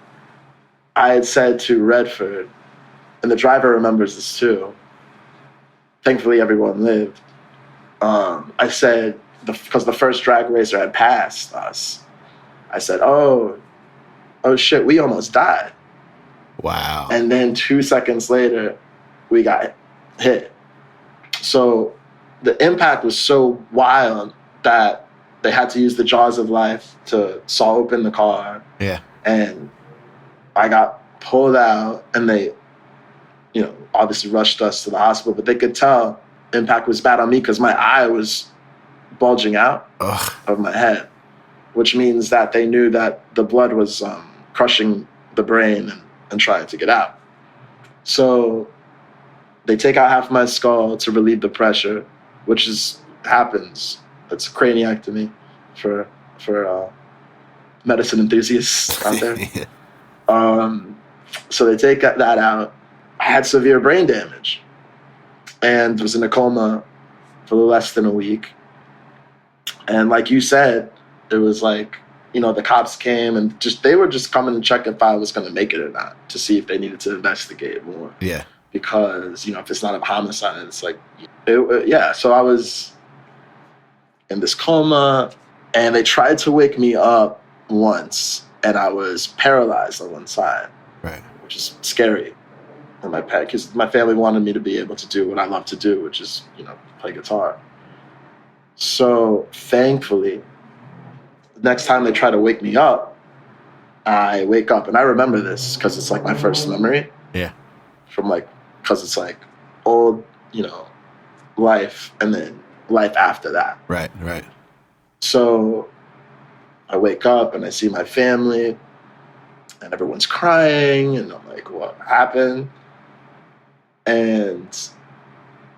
I had said to Redford, and the driver remembers this too, thankfully everyone lived, I said, because the first drag racer had passed us, I said, oh shit, we almost died. Wow. And then 2 seconds later, we got hit. So the impact was so wild that they had to use the jaws of life to saw open the car. Yeah. And I got pulled out, and they, you know, obviously rushed us to the hospital, but they could tell impact was bad on me because my eye was bulging out of my head, which means that they knew that the blood was crushing the brain and trying to get out. So they take out half my skull to relieve the pressure, which happens. It's a craniectomy for medicine enthusiasts out there. Yeah. So they take that out. I had severe brain damage and was in a coma for less than a week. And like you said, it was like, you know, the cops came and they were just coming to check if I was going to make it or not, to see if they needed to investigate more. Yeah. Because, you know, if it's not a homicide, it's like, yeah. So I was in this coma, and they tried to wake me up once, and I was paralyzed on one side. Right. Which is scary. And because my family wanted me to be able to do what I love to do, which is, you know, play guitar. So thankfully, the next time they try to wake me up, I wake up, and I remember this because it's like my first memory. Yeah. From like, because it's like old, you know, life, and then life after that. Right, right. So I wake up and I see my family, and everyone's crying, and I'm like, what happened? And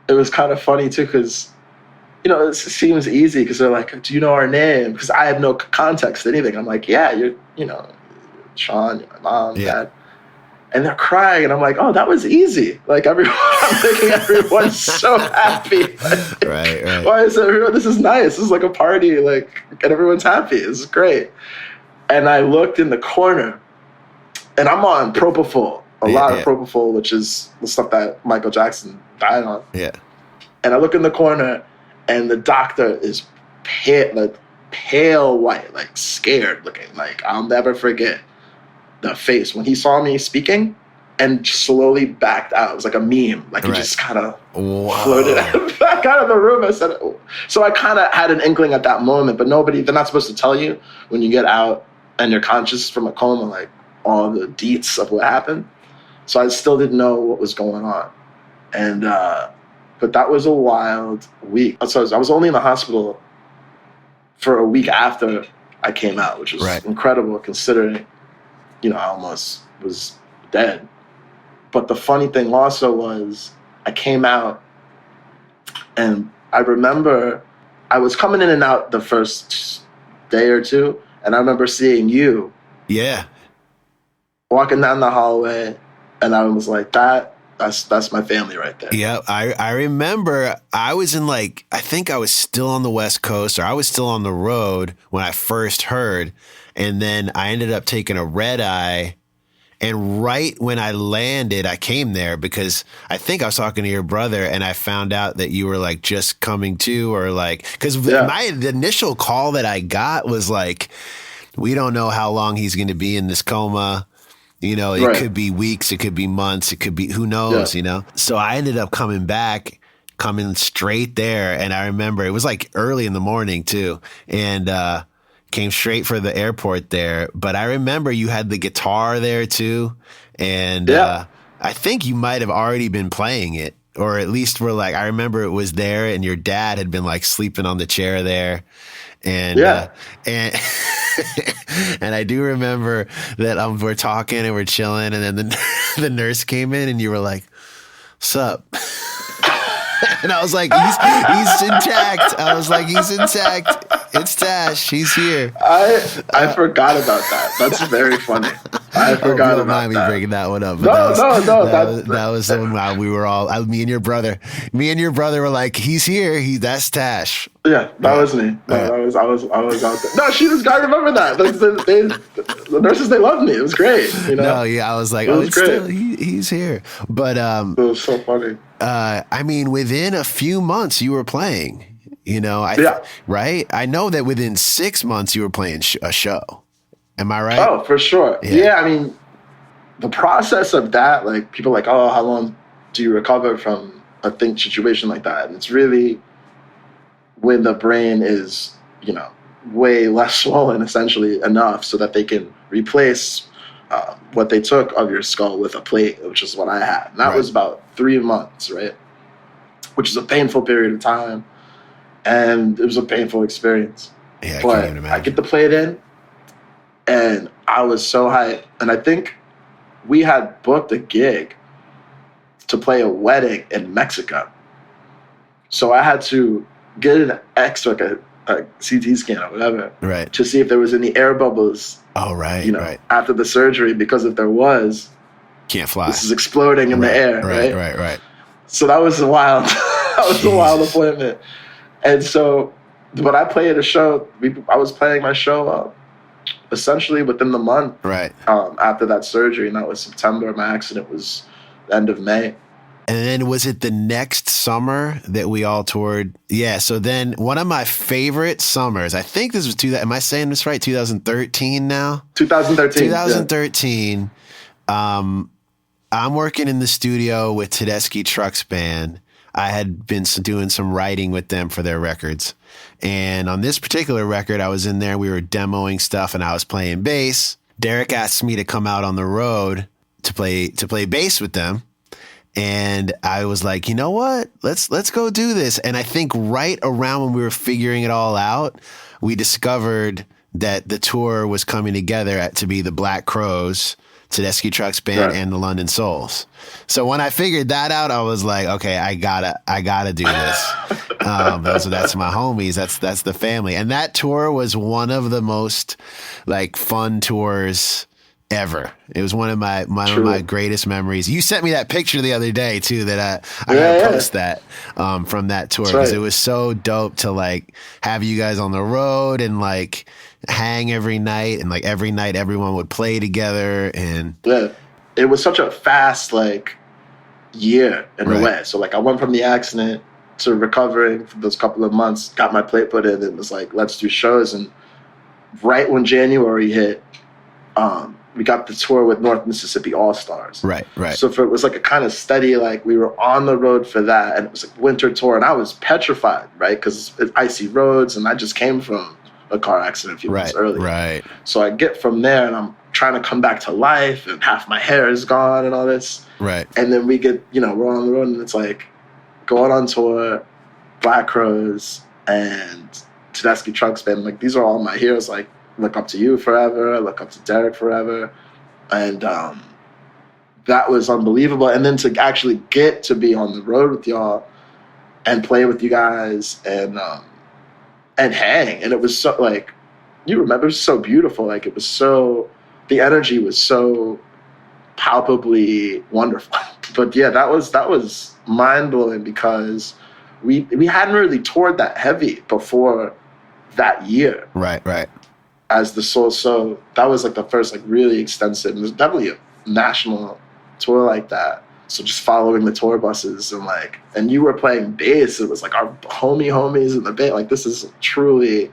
it was kind of funny too, because, you know, it seems easy because they're like, do you know our name? Because I have no context to anything. I'm like, yeah, you're Sean, you're my mom, dad. And they're crying, and I'm like, oh, that was easy. Like, I'm thinking everyone's so happy. Like, right. Why is everyone, this is nice. This is like a party, like, and everyone's happy. This is great. And I looked in the corner, and I'm on propofol, a lot of propofol, which is the stuff that Michael Jackson died on. Yeah. And I look in the corner, and the doctor is pale white, like scared looking. Like, I'll never forget the face when he saw me speaking and slowly backed out. It was like a meme. Like, he just kind of floated back out of the room. I said, so I kind of had an inkling at that moment, but they're not supposed to tell you when you get out and you're conscious from a coma, like all the deets of what happened. So I still didn't know what was going on. And, but that was a wild week. So I was only in the hospital for a week after I came out, which was incredible considering, you know, I almost was dead. But the funny thing also was I came out, and I remember I was coming in and out the first day or two, and I remember seeing you Yeah. Walking down the hallway, and I was like, that's my family right there. Yeah, I remember I was in I think I was still on the West Coast, or I was still on the road when I first heard. And then I ended up taking a red eye. And right when I landed, I came there because I think I was talking to your brother, and I found out that you were just coming to, or because the initial call that I got was we don't know how long he's going to be in this coma. It could be weeks, it could be months, it could be, who knows, So I ended up coming straight there. And I remember it was early in the morning too. And, came straight for the airport there. But I remember you had the guitar there too. And, I think you might have already been playing it, or at least I remember it was there, and your dad had been sleeping on the chair there. And, and I do remember that we're talking and we're chilling, and then the nurse came in, and you were like, "Sup?" And I was like, he's intact. I was like, he's intact. It's Tash. He's here. I forgot about that. That's very funny. I forgot about mind that. Me bringing that one up. No. That was when we were all, me and your brother were like, he's here. That's Tash. Yeah, that was me. No, I was out there. No, she just got to remember that. The nurses, they loved me. It was great. No, yeah, I was like, it's still, he's here. But it was so funny. I mean, within a few months you were playing, right? I know that within 6 months you were playing a show. Am I right? Oh, for sure. Yeah, I mean, the process of that, people are like, oh, how long do you recover from a situation like that? And it's really when the brain is, way less swollen, essentially, enough so that they can replace what they took of your skull with a plate, which is what I had. And that was about 3 months, right? Which is a painful period of time. And it was a painful experience. Yeah, but I can't imagine. I get the plate in, and I was so hyped. And I think we had booked a gig to play a wedding in Mexico. So I had to get an X, a CT scan or whatever, right, to see if there was any air bubbles. Oh, right, right. After the surgery, because if there was, can't fly. This is exploding in the air, right. So that was a wild, a wild appointment. And so, but I played a show. I was playing my show essentially within the month, right, after that surgery, and that was September. My accident was the end of May. And then was it the next summer that we all toured? Yeah. So then one of my favorite summers, I think this was am I saying this right? 2013 now? 2013. 2013. Yeah. I'm working in the studio with Tedeschi Trucks Band. I had been doing some writing with them for their records. And on this particular record, I was in there, we were demoing stuff, and I was playing bass. Derek asked me to come out on the road to play bass with them. And I was like, you know what? Let's go do this. And I think right around when we were figuring it all out, we discovered that the tour was coming together to be the Black Crowes, Tedeschi Trucks Band, and the London Souls. So when I figured that out, I was like, okay, I gotta do this. That's my homies. That's the family. And that tour was one of the most fun tours ever. It was one of my greatest memories. You sent me that picture the other day too, that I gotta post that from that tour, because it was so dope to have you guys on the road and hang every night, and every night everyone would play together. And it was such a fast year in a way. So I went from the accident to recovering for those couple of months, got my plate put in, and was let's do shows. And right when January hit, we got the tour with North Mississippi All-Stars. Right. So it was a kind of steady, we were on the road for that, and it was winter tour, and I was petrified, right? Because it's icy roads, and I just came from a car accident a few months earlier. Right. So I get from there, and I'm trying to come back to life, and half my hair is gone and all this. Right. And then we get, we're on the road, and it's going on tour, Black Crowes, and Tedeschi Trucks Band. These are all my heroes. Look up to you forever. I look up to Derek forever. And that was unbelievable. And then to actually get to be on the road with y'all and play with you guys and hang. And it was so, you remember, it was so beautiful. It was so the energy was so palpably wonderful. But yeah, that was mind blowing because we hadn't really toured that heavy before that year. Right. As the Soul. So that was like the first like really extensive. There's definitely a national tour like that. So just following the tour buses and you were playing bass. It was like our homies in the band. Like this is truly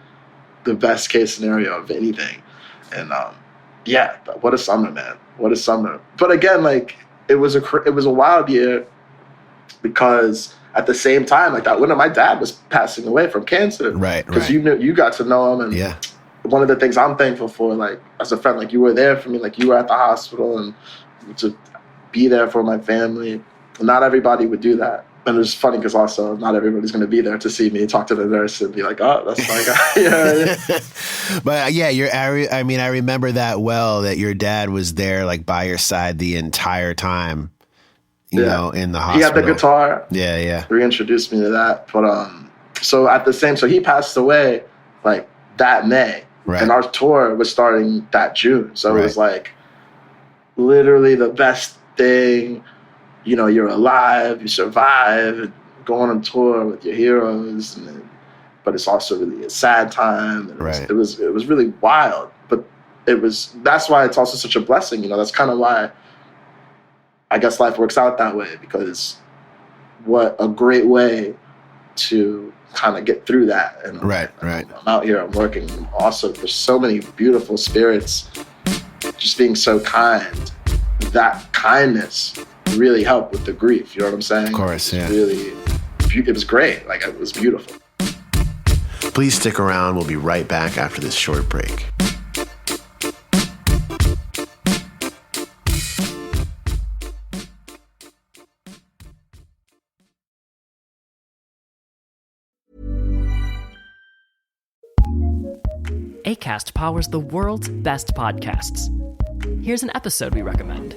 the best case scenario of anything. And yeah, what a summer, man. What a summer. But again, like it was a wild year because at the same time, like that winter, my dad was passing away from cancer. Right. Because you got to know him, and yeah. One of the things I'm thankful for, like as a friend, like you were there for me, like you were at the hospital, and to be there for my family. Not everybody would do that. And it's funny because also not everybody's going to be there to see me talk to the nurse and be like, oh, that's my guy. You know what I mean? But yeah, I remember that well, that your dad was there like by your side the entire time, you know, in the hospital. He had the guitar. Yeah. Reintroduced me to that. But so he passed away like that May. Right. And our tour was starting that June. So it was like literally the best thing. You know, you're alive, you survive, going on tour with your heroes, but it's also really a sad time. And it was really wild, but that's why it's also such a blessing. You know, that's kind of why I guess life works out that way, because what a great way to kind of get through that. And right. I'm out here, I'm working. Also, there's so many beautiful spirits just being so kind. That kindness really helped with the grief. You know what I'm saying? Of course, yeah. It was great. Like, it was beautiful. Please stick around. We'll be right back after this short break. Acast powers the world's best podcasts. Here's an episode we recommend.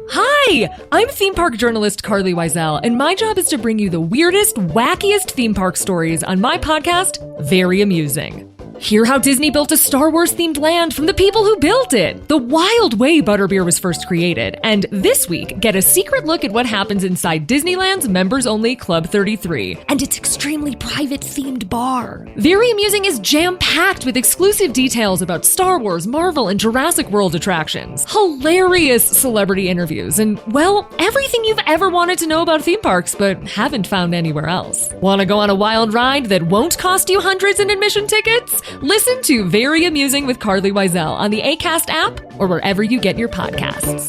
Hi! I'm theme park journalist Carly Wiesel, and my job is to bring you the weirdest, wackiest theme park stories on my podcast, Very Amusing. Hear how Disney built a Star Wars-themed land from the people who built it, the wild way butterbeer was first created, and this week, get a secret look at what happens inside Disneyland's members-only Club 33, and its extremely private-themed bar. Very Amusing is jam-packed with exclusive details about Star Wars, Marvel, and Jurassic World attractions, hilarious celebrity interviews, and, well, everything you've ever wanted to know about theme parks but haven't found anywhere else. Want to go on a wild ride that won't cost you hundreds in admission tickets? Listen to Very Amusing with Carly Wiesel on the Acast app or wherever you get your podcasts.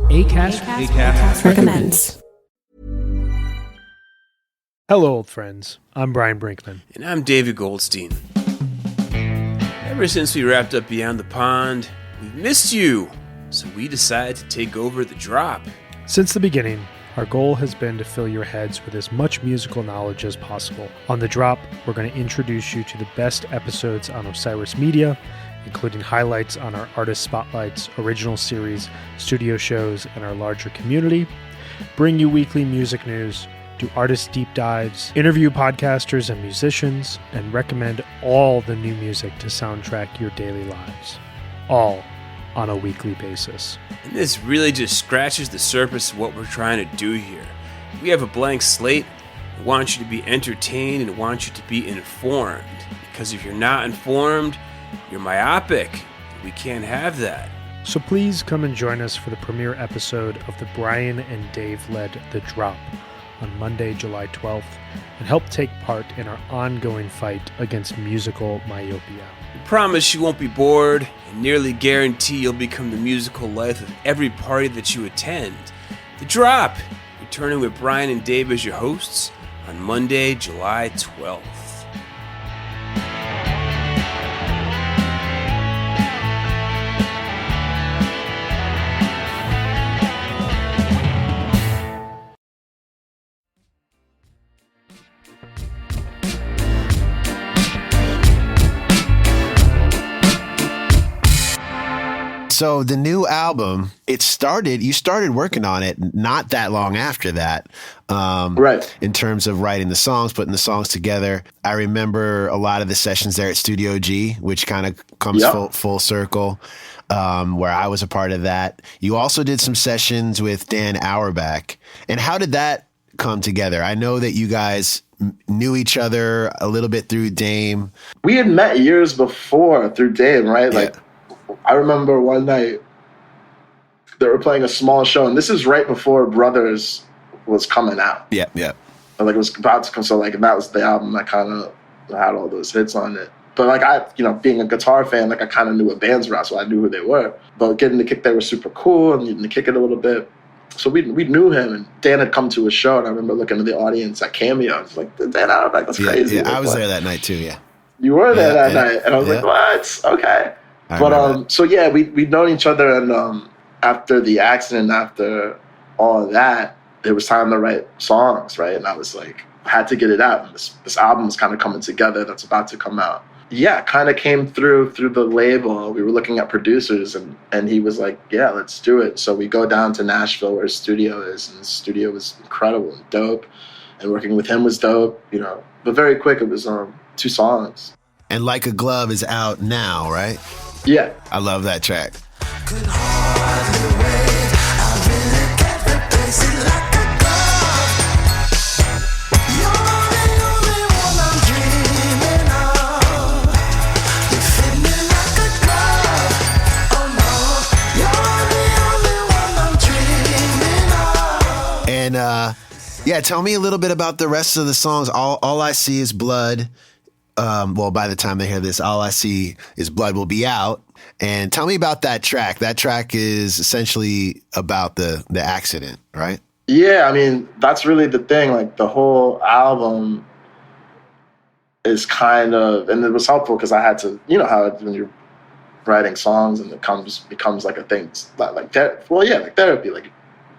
Acast recommends. Hello, old friends. I'm Brian Brinkman. And I'm David Goldstein. Ever since we wrapped up Beyond the Pond, we've missed you. So we decided to take over The Drop. Since the beginning, our goal has been to fill your heads with as much musical knowledge as possible. On The Drop, we're going to introduce you to the best episodes on Osiris Media, including highlights on our artist spotlights, original series, studio shows, and our larger community, bring you weekly music news, do artist deep dives, interview podcasters and musicians, and recommend all the new music to soundtrack your daily lives. All on a weekly basis. And this really just scratches the surface of what we're trying to do here. We have a blank slate. We want you to be entertained and want you to be informed. Because if you're not informed, you're myopic. We can't have that. So please come and join us for the premiere episode of the Brian and Dave-led The Drop on Monday, July 12th, and help take part in our ongoing fight against musical myopia. We promise you won't be bored, and nearly guarantee you'll become the musical life of every party that you attend. The Drop, returning with Brian and Dave as your hosts on Monday, July 12th. So the new album, you started working on it not that long after that. Right. In terms of writing the songs, putting the songs together. I remember a lot of the sessions there at Studio G, which kind of comes full circle, where I was a part of that. You also did some sessions with Dan Auerbach. And how did that come together? I know that you guys knew each other a little bit through Dame. We had met years before through Dame, right? Like, I remember one night they were playing a small show, and this is right before Brothers was coming out. Yeah. Like, it was about to come, so like that was the album that kind of had all those hits on it. But like, I, being a guitar fan, like I kind of knew what bands were out, so I knew who they were. But getting to kick, they were super cool, and getting to kick it a little bit. So we knew him, and Dan had come to a show, and I remember looking at the audience at Cameo. I was like, Dan Auerbach, that's crazy. Yeah, like, I was there that night too. Yeah, you were there that night, and I was like, what? Okay. So yeah, we'd known each other, and after the accident, after all of that, it was time to write songs, right? And I was like, I had to get it out. And this album was kind of coming together that's about to come out. Yeah, kind of came through the label. We were looking at producers, and he was like, yeah, let's do it. So we go down to Nashville where his studio is, and his studio was incredible and dope. And working with him was dope, But very quick, it was 2 songs. And Like a Glove is out now, right? Yeah. I love that track. Could hardly wait. I really get the basic like a glove. You're the only one I'm dreaming of. You fit me like a glove. Oh no, you're the only one I'm dreaming of. And tell me a little bit about the rest of the songs. All I See Is Blood. Well, by the time they hear this, All I See Is Blood will be out. And tell me about that track. That track is essentially about the accident, right? Yeah, I mean, that's really the thing. Like, the whole album is kind of, and it was helpful because I had to, how when you're writing songs and it becomes like a thing, it's like therapy, like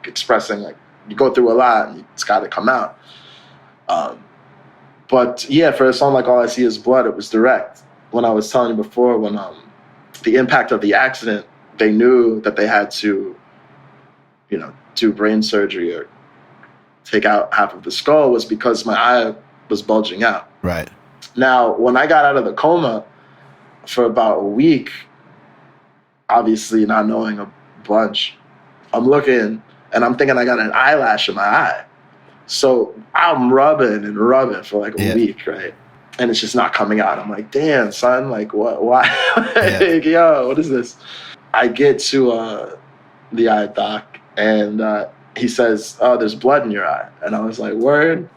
expressing, like you go through a lot and it's got to come out. But yeah, for a song like All I See Is Blood, it was direct. When I was telling you before, when the impact of the accident, they knew that they had to, do brain surgery or take out half of the skull, was because my eye was bulging out. Right. Now, when I got out of the coma for about a week, obviously not knowing a bunch, I'm looking and I'm thinking I got an eyelash in my eye. So I'm rubbing for like a week, right? And it's just not coming out. I'm like, damn, son, like what? Why? Like, yo, what is this? I get to the eye doc, and he says, oh, there's blood in your eye. And I was like, word?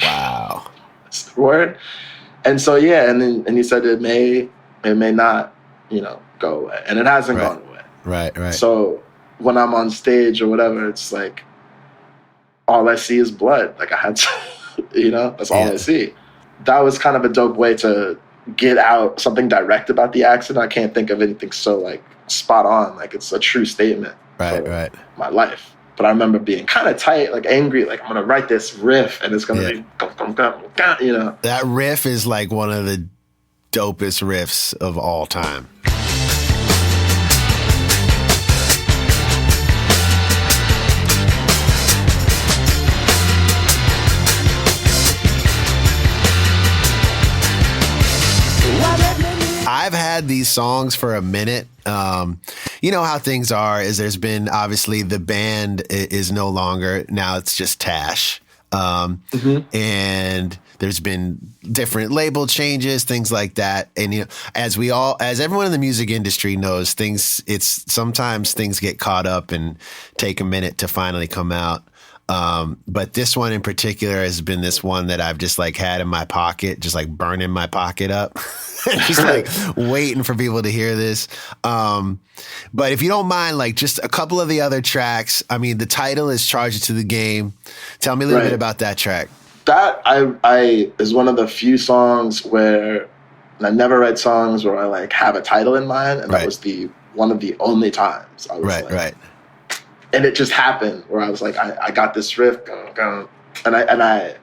Wow. Word? And so, yeah, and he said it may not, go away. And it hasn't gone away. Right. So when I'm on stage or whatever, it's like, all I see is blood. Like I had to, that's all I see. That was kind of a dope way to get out something direct about the accident. I can't think of anything so like spot on. Like it's a true statement. Right. My life. But I remember being kind of tight, like angry, like I'm going to write this riff and it's going to be, That riff is like one of the dopest riffs of all time. I've had these songs for a minute. You know how things are, is there's been, obviously, the band is no longer, now it's just Tash. And there's been different label changes, things like that. And, as everyone in the music industry knows, sometimes things get caught up and take a minute to finally come out. But this one in particular has been this one that I've just like had in my pocket, just like burning my pocket up, just like waiting for people to hear this. But if you don't mind, like just a couple of the other tracks. I mean, the title is Charge It to the Game. Tell me a little bit about that track. That I is one of the few songs where, and I never write songs where I like have a title in mind, and that was one of the only times I was right. And it just happened where I was like, I got this riff, and I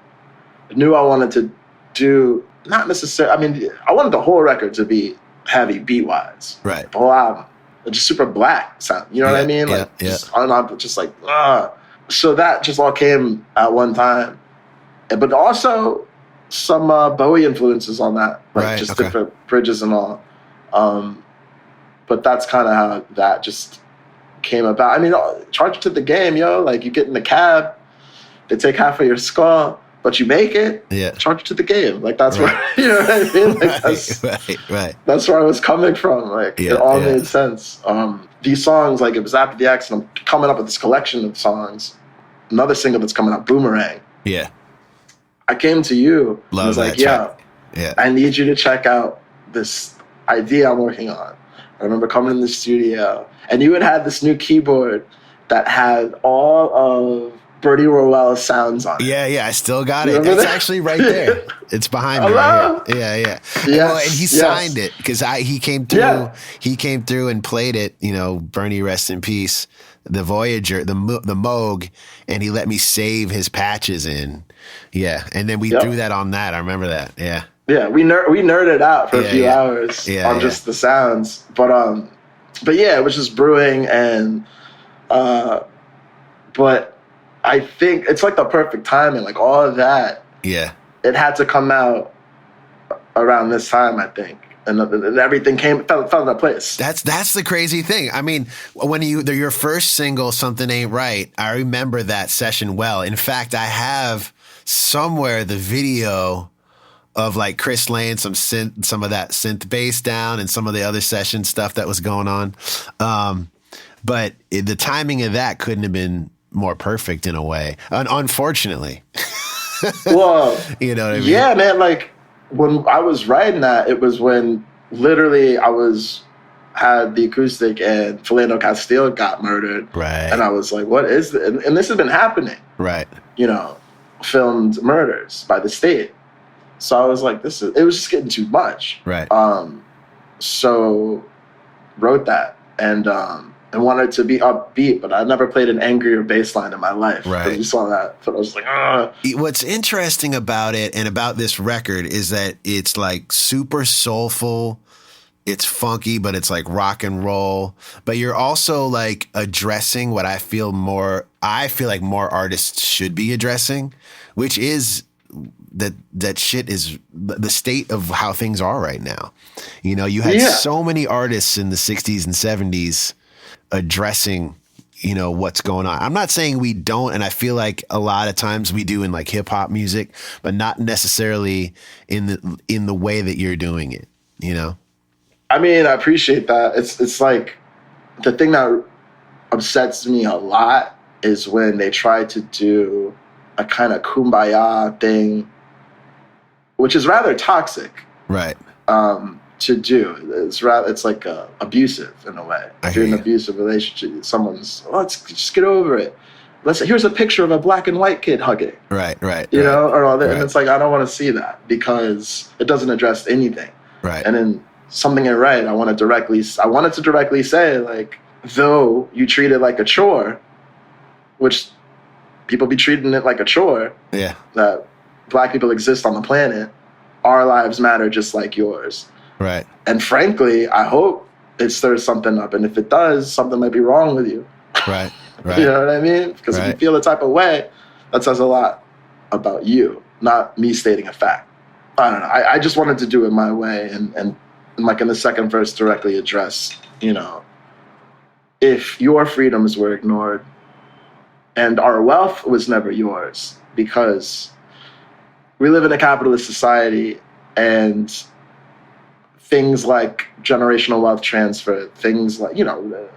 knew I wanted to do, not necessarily, I mean, I wanted the whole record to be heavy beat-wise. Right. The whole album. just super black sound. You know what I mean? Like just like So that just all came at one time, but also some Bowie influences on that, like different bridges and all. But that's kind of how that just came about. I mean, charge to the game, yo. Like you get in the cab, they take half of your skull, but you make it. Yeah. Charge to the game. Like that's where, you know what I mean? Like that's where I was coming from. Like it all made sense. These songs, like it was after the accident, I'm coming up with this collection of songs. Another single that's coming out, Boomerang. Yeah. I came to you and was like, I need you to check out this idea I'm working on. I remember coming in the studio, and you had this new keyboard that had all of Bertie Worrell's sounds on it. Yeah, I still got it. It's actually right there. It's behind me. Right here. Yeah. Yes, and he signed it because he came through. Yeah. He came through and played it. You know, Bernie, rest in peace. The Voyager, the Moog, and he let me save his patches in. Yeah, and then we threw that on that. I remember that. Yeah. Yeah, we nerded out for a few hours on just the sounds, but yeah, it was just brewing, and but I think it's like the perfect timing, like all of that. Yeah, it had to come out around this time, I think, and everything fell into place. That's the crazy thing. I mean, when your first single, "Something Ain't Right," I remember that session well. In fact, I have somewhere the video of like Chris laying some of that synth bass down and some of the other session stuff that was going on. But the timing of that couldn't have been more perfect in a way, unfortunately. Well, you know what I mean? Yeah, man. Like when I was writing that, it was when literally I had the acoustic and Philando Castile got murdered. Right. And I was like, what is this? And this has been happening. Right. You know, filmed murders by the state. So I was like, it was just getting too much. Right. So wrote that and wanted to be upbeat, but I never played an angrier bass line in my life. Right. You saw that. So I was like, What's interesting about it and about this record is that it's like super soulful. It's funky, but it's like rock and roll. But you're also like addressing what I feel like more artists should be addressing, which is that shit is the state of how things are right now. You know, you had so many artists in the 60s and 70s addressing, you know, what's going on. I'm not saying we don't, and I feel like a lot of times we do in like hip hop music, but not necessarily in the way that you're doing it, you know? I mean, I appreciate that. It's like the thing that upsets me a lot is when they try to do a kind of kumbaya thing, which is rather toxic. Right. To do. It's like abusive in a way. If you're in an abusive relationship, someone's, let's just get over it. Here's a picture of a black and white kid hugging. Right. You know, or all that. Right. And it's like, I don't want to see that because it doesn't address anything. Right. And then Something Ain't Right, I wanted to directly say, like, though you treat it like a chore, which people be treating it like a chore. Yeah. That black people exist on the planet. Our lives matter just like yours. Right. And frankly, I hope it stirs something up. And if it does, something might be wrong with you. Right. You know what I mean? Because if you feel the type of way, that says a lot about you, not me stating a fact. I don't know. I just wanted to do it my way and like in the second verse directly address, you know, if your freedoms were ignored and our wealth was never yours, because we live in a capitalist society and things like generational wealth transfer, things like, you know,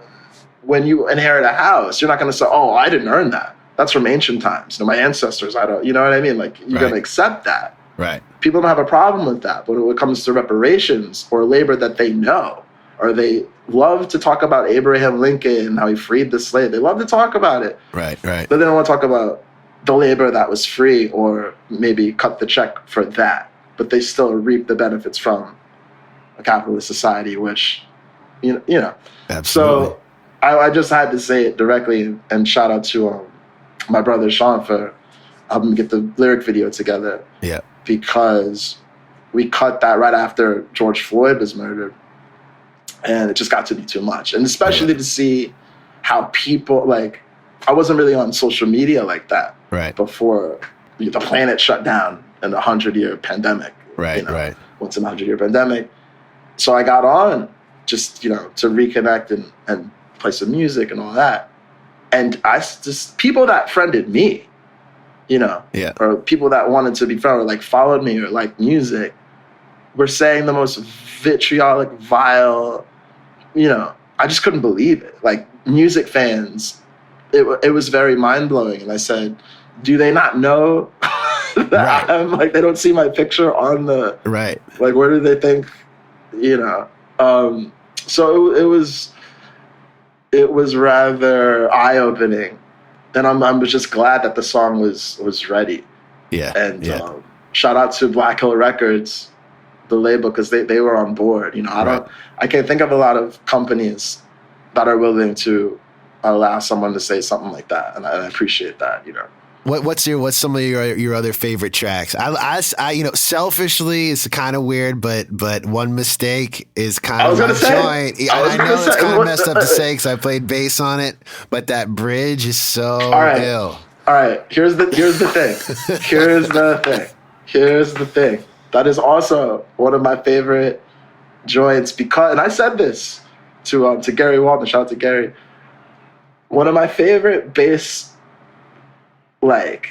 when you inherit a house, you're not going to say, oh, I didn't earn that. That's from ancient times. You know, my ancestors, you know what I mean? Like, you're going to accept that. Right. People don't have a problem with that. But when it comes to reparations or labor that they know, or they love to talk about Abraham Lincoln and how he freed the slave. They love to talk about it. Right. But they don't want to talk about the labor that was free or maybe cut the check for that. But they still reap the benefits from a capitalist society, which, you know. Absolutely. So I just had to say it directly, and shout out to my brother Sean for helping me get the lyric video together. Yeah. Because we cut that right after George Floyd was murdered. And it just got to be too much. And especially to see how people, like, I wasn't really on social media like that before the planet shut down in the 100-year pandemic. What's an 100-year pandemic? So I got on just, to reconnect and play some music and all that. And I just, people that friended me, or people that wanted to be friends or like followed me or like music, were saying the most vitriolic, vile, I just couldn't believe it. Like music fans, it was very mind blowing. And I said, do they not know that I'm like, they don't see my picture on the, like, where do they think, so it was rather eye opening. And I was just glad that the song was ready. And shout out to Black Hill Records, the label, because they were on board. I can't think of a lot of companies that are willing to allow someone to say something like that, and I appreciate that. What's some of your other favorite tracks? I selfishly, it's kind of weird, but One Mistake is kind of my joint. I know it's kind of messed up to say because I played bass on it, but that bridge is so ill. All right, here's the thing. That is also one of my favorite joints because, and I said this to Gary Walton. Shout out to Gary. One of my favorite bass, like,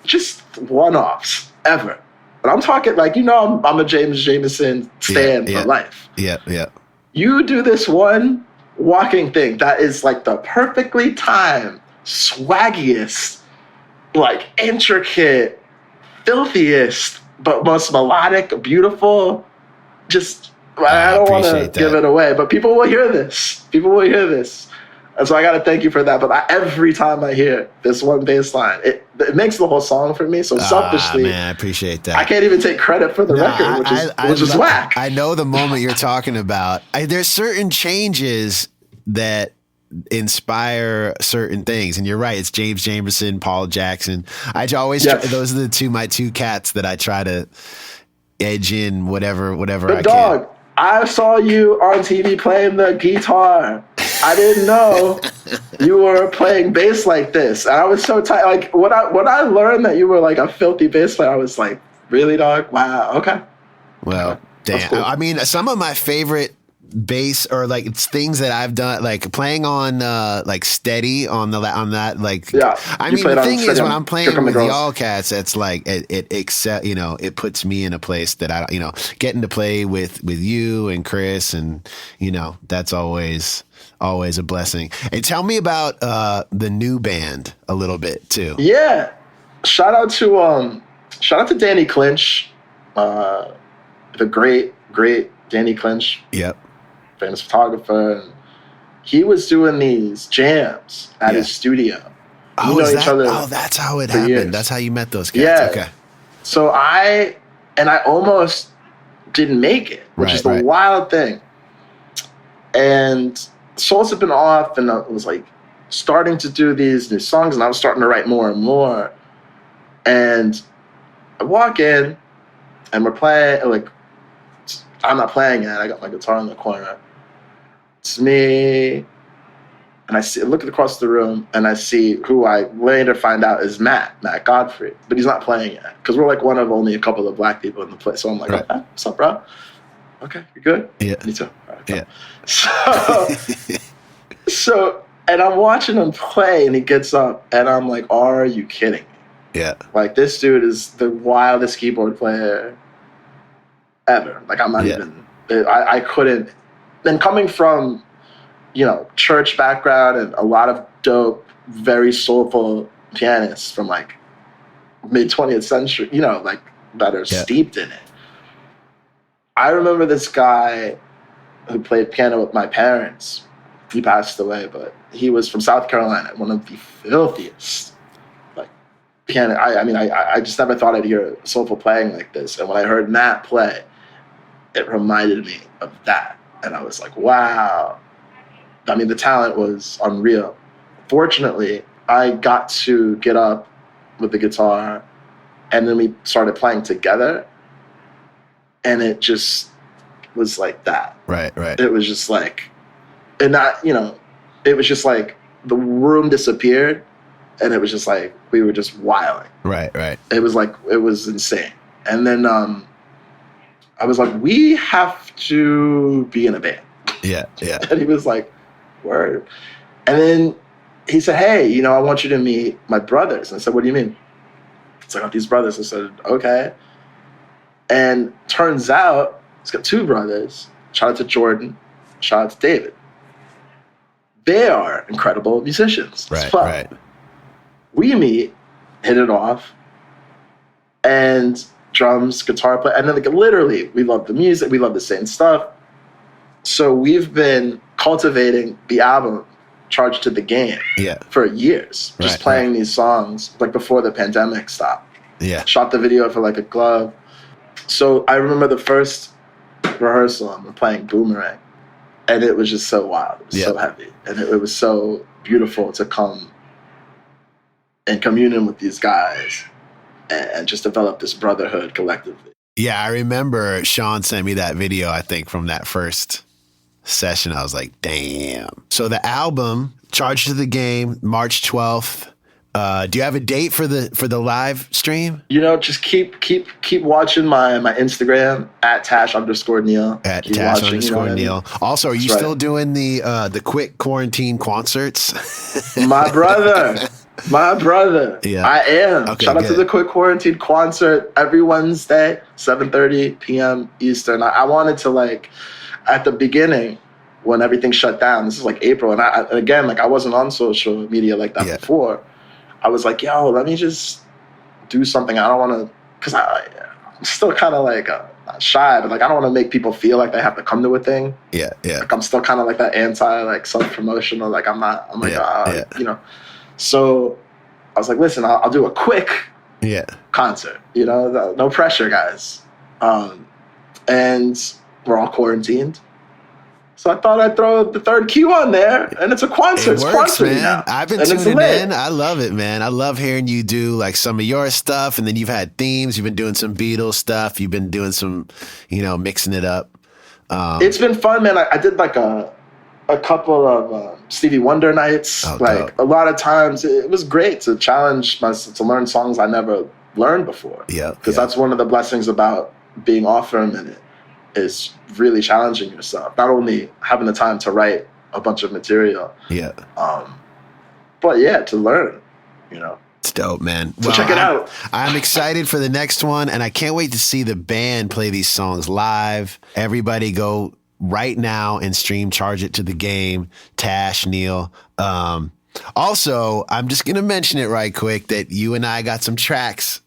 just one-offs ever. And I'm talking like, I'm a James Jamerson stan for life. Yeah. You do this one walking thing that is like the perfectly timed, swaggiest, like intricate, filthiest, but most melodic, beautiful. Just, I don't want to give it away, but people will hear this. And so I got to thank you for that. But every time I hear this one bass line, it makes the whole song for me. So selfishly, man, I appreciate that. I can't even take credit for the record, which is whack. I know the moment you're talking about. There's certain changes that inspire certain things, and you're right. It's James Jamerson, Paul Jackson. Those are my two cats that I try to edge in whatever I can. I saw you on TV playing the guitar. I didn't know you were playing bass like this. And I was so tired. Like when I learned that you were like a filthy bass player, I was like, really, dog? Wow. Okay. Well, damn. Cool. I mean, some of my favorite bass or like it's things that I've done, like playing on like Steady on that, like, I mean, the thing is when I'm playing with y'all cats, it's like it puts me in a place that I, getting to play with you and Chris, and that's always a blessing. And tell me about the new band a little bit too. Yeah, shout out to Danny Clinch, the great Danny Clinch. Yep. Famous photographer, and he was doing these jams at his studio. That's how it happened. Years. That's how you met those guys. Yeah. Okay. So I almost didn't make it, which is the wild thing. And Souls had been off, and I was like starting to do these new songs, and I was starting to write more and more. And I walk in, and we're playing, like, I'm not playing yet. I got my guitar in the corner. It's me, and I look across the room, and I see who I later find out is Matt Godfrey, but he's not playing yet because we're like one of only a couple of black people in the place. So I'm like, okay, what's up, bro? Okay, you good? Yeah, me too. All right, So, and I'm watching him play, and he gets up, and I'm like, are you kidding me? Yeah, like this dude is the wildest keyboard player ever. Like I'm not even. I couldn't. And coming from, church background and a lot of dope, very soulful pianists from like mid 20th century, like that are steeped in it. I remember this guy who played piano with my parents. He passed away, but he was from South Carolina, one of the filthiest like piano. I just never thought I'd hear soulful playing like this. And when I heard Matt play, it reminded me of that. And I was like, wow. I mean, the talent was unreal. Fortunately, I got to get up with the guitar, and then we started playing together. And it just, was like that. Right. It was just like, and not, it was just like the room disappeared, and it was just like we were just wilding. Right. It was insane. And then I was like, we have to be in a band. Yeah. And he was like, word. And then he said, hey, I want you to meet my brothers. And I said, what do you mean? It's like, these brothers. I said, okay. And turns out he's got two brothers. Shout out to Jordan. Shout out to David. They are incredible musicians as well. Right. We meet, hit it off, and drums, guitar play, and then literally we love the music, we love the same stuff. So we've been cultivating the album Charged to the Game for years, just playing these songs like before the pandemic stopped. Yeah. Shot the video for like a glove. So I remember the first rehearsal, I'm playing Boomerang, and it was just so wild. It was so heavy, and it was so beautiful to come in communion with these guys and just develop this brotherhood collectively. Yeah, I remember Sean sent me that video, I think, from that first session. I was like, damn. So the album, Charged to the Game, March 12th. Do you have a date for the live stream? Just keep watching my Instagram at @Tash_Neil. At Tash_Neil. Also, are you still doing the quick quarantine concerts? My brother. Yeah. I am. Okay, Shout out to the Quick Quarantine concert every Wednesday, 7:30 p.m. Eastern. I wanted to at the beginning when everything shut down, this is like April, and I wasn't on social media like that before. I was like, yo, let me just do something. I don't want to, because I'm still kind of not shy, but I don't want to make people feel like they have to come to a thing. Yeah. I'm still kind of that anti self-promotion, or I'm not, So I was like, listen, I'll do a quick concert, no pressure, guys. And we're all quarantined. So I thought I'd throw the third cue on there, and it's a concert. It works, man. Now. I've been tuning in. I love it, man. I love hearing you do some of your stuff, and then you've had themes. You've been doing some Beatles stuff. You've been doing some, mixing it up. It's been fun, man. I did a couple of Stevie Wonder nights. Dope. A lot of times, it was great to challenge myself to learn songs I never learned before. Yeah, because that's one of the blessings about being off for a minute, is really challenging yourself. Not only having the time to write a bunch of material, but to learn. It's dope, man. So check it out. I'm excited for the next one, and I can't wait to see the band play these songs live. Everybody go right now and stream Charge It to the Game, Tash, Neil. Also, I'm just going to mention it right quick that you and I got some tracks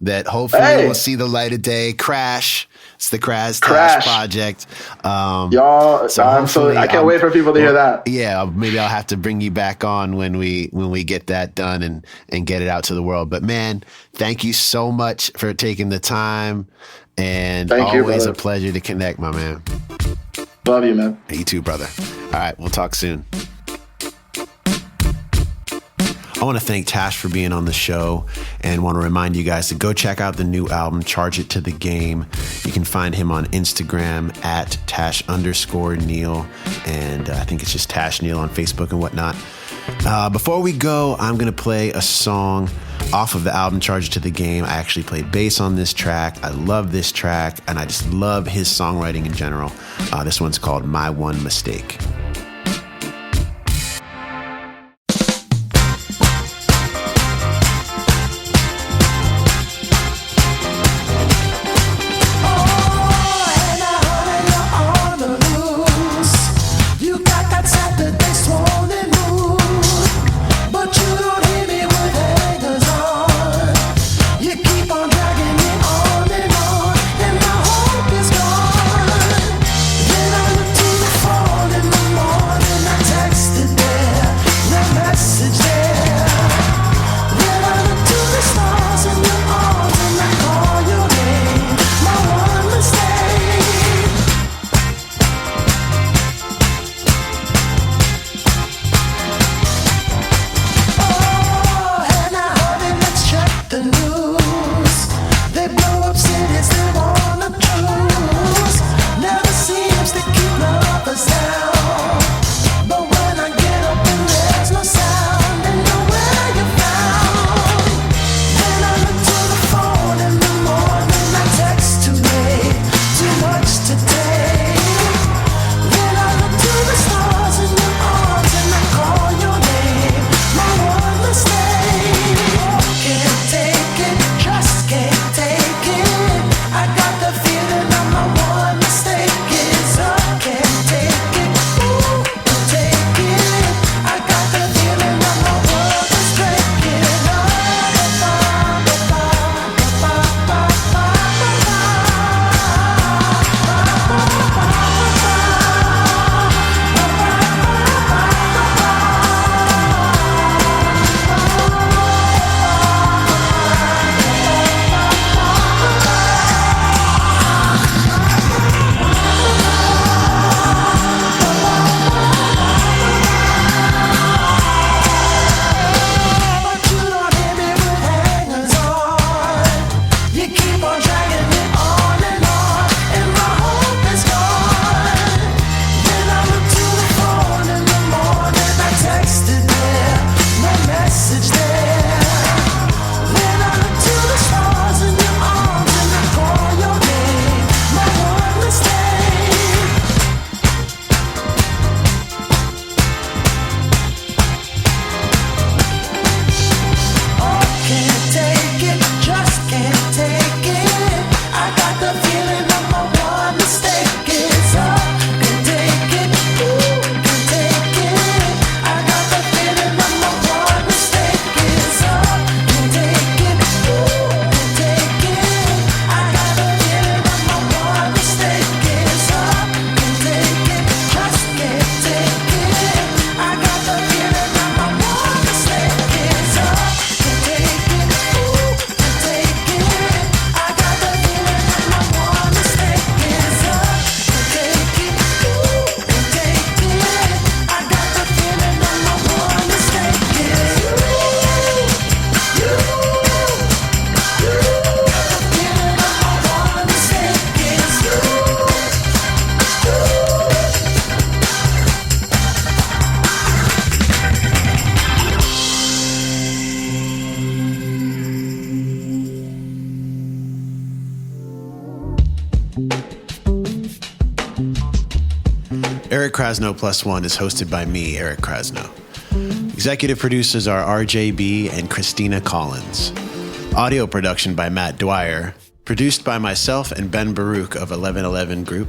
that hopefully will see the light of day. Crash. It's the Tash project. Y'all, I can't wait for people to hear that. Yeah, maybe I'll have to bring you back on when we get that done and get it out to the world. But man, thank you so much for taking the time, and always a pleasure to connect, my man. Love you, man. You too, brother. All right, we'll talk soon. I want to thank Tash for being on the show, and want to remind you guys to go check out the new album, Charge It to the Game. You can find him on Instagram at Tash_Neil, and I think it's just Tash Neil on Facebook and whatnot. Before we go, I'm going to play a song off of the album Charge It to the Game. I actually played bass on this track. I love this track, and I just love his songwriting in general. This one's called My One Mistake. In the Eric Krasno Plus One is hosted by me, Eric Krasno. Executive producers are RJB and Christina Collins. Audio production by Matt Dwyer. Produced by myself and Ben Baruch of 1111 Group.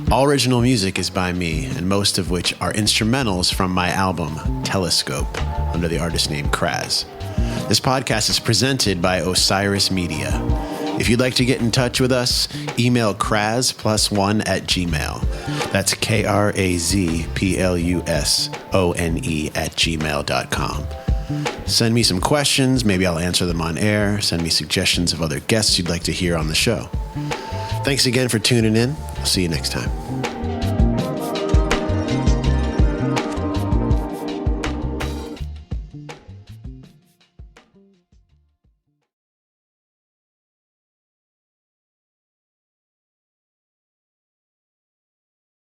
All original music is by me, and most of which are instrumentals from my album, Telescope, under the artist name Kraz. This podcast is presented by Osiris Media. If you'd like to get in touch with us, email krazplus1@gmail. That's KRAZPLUSONE@gmail.com. Send me some questions. Maybe I'll answer them on air. Send me suggestions of other guests you'd like to hear on the show. Thanks again for tuning in. I'll see you next time.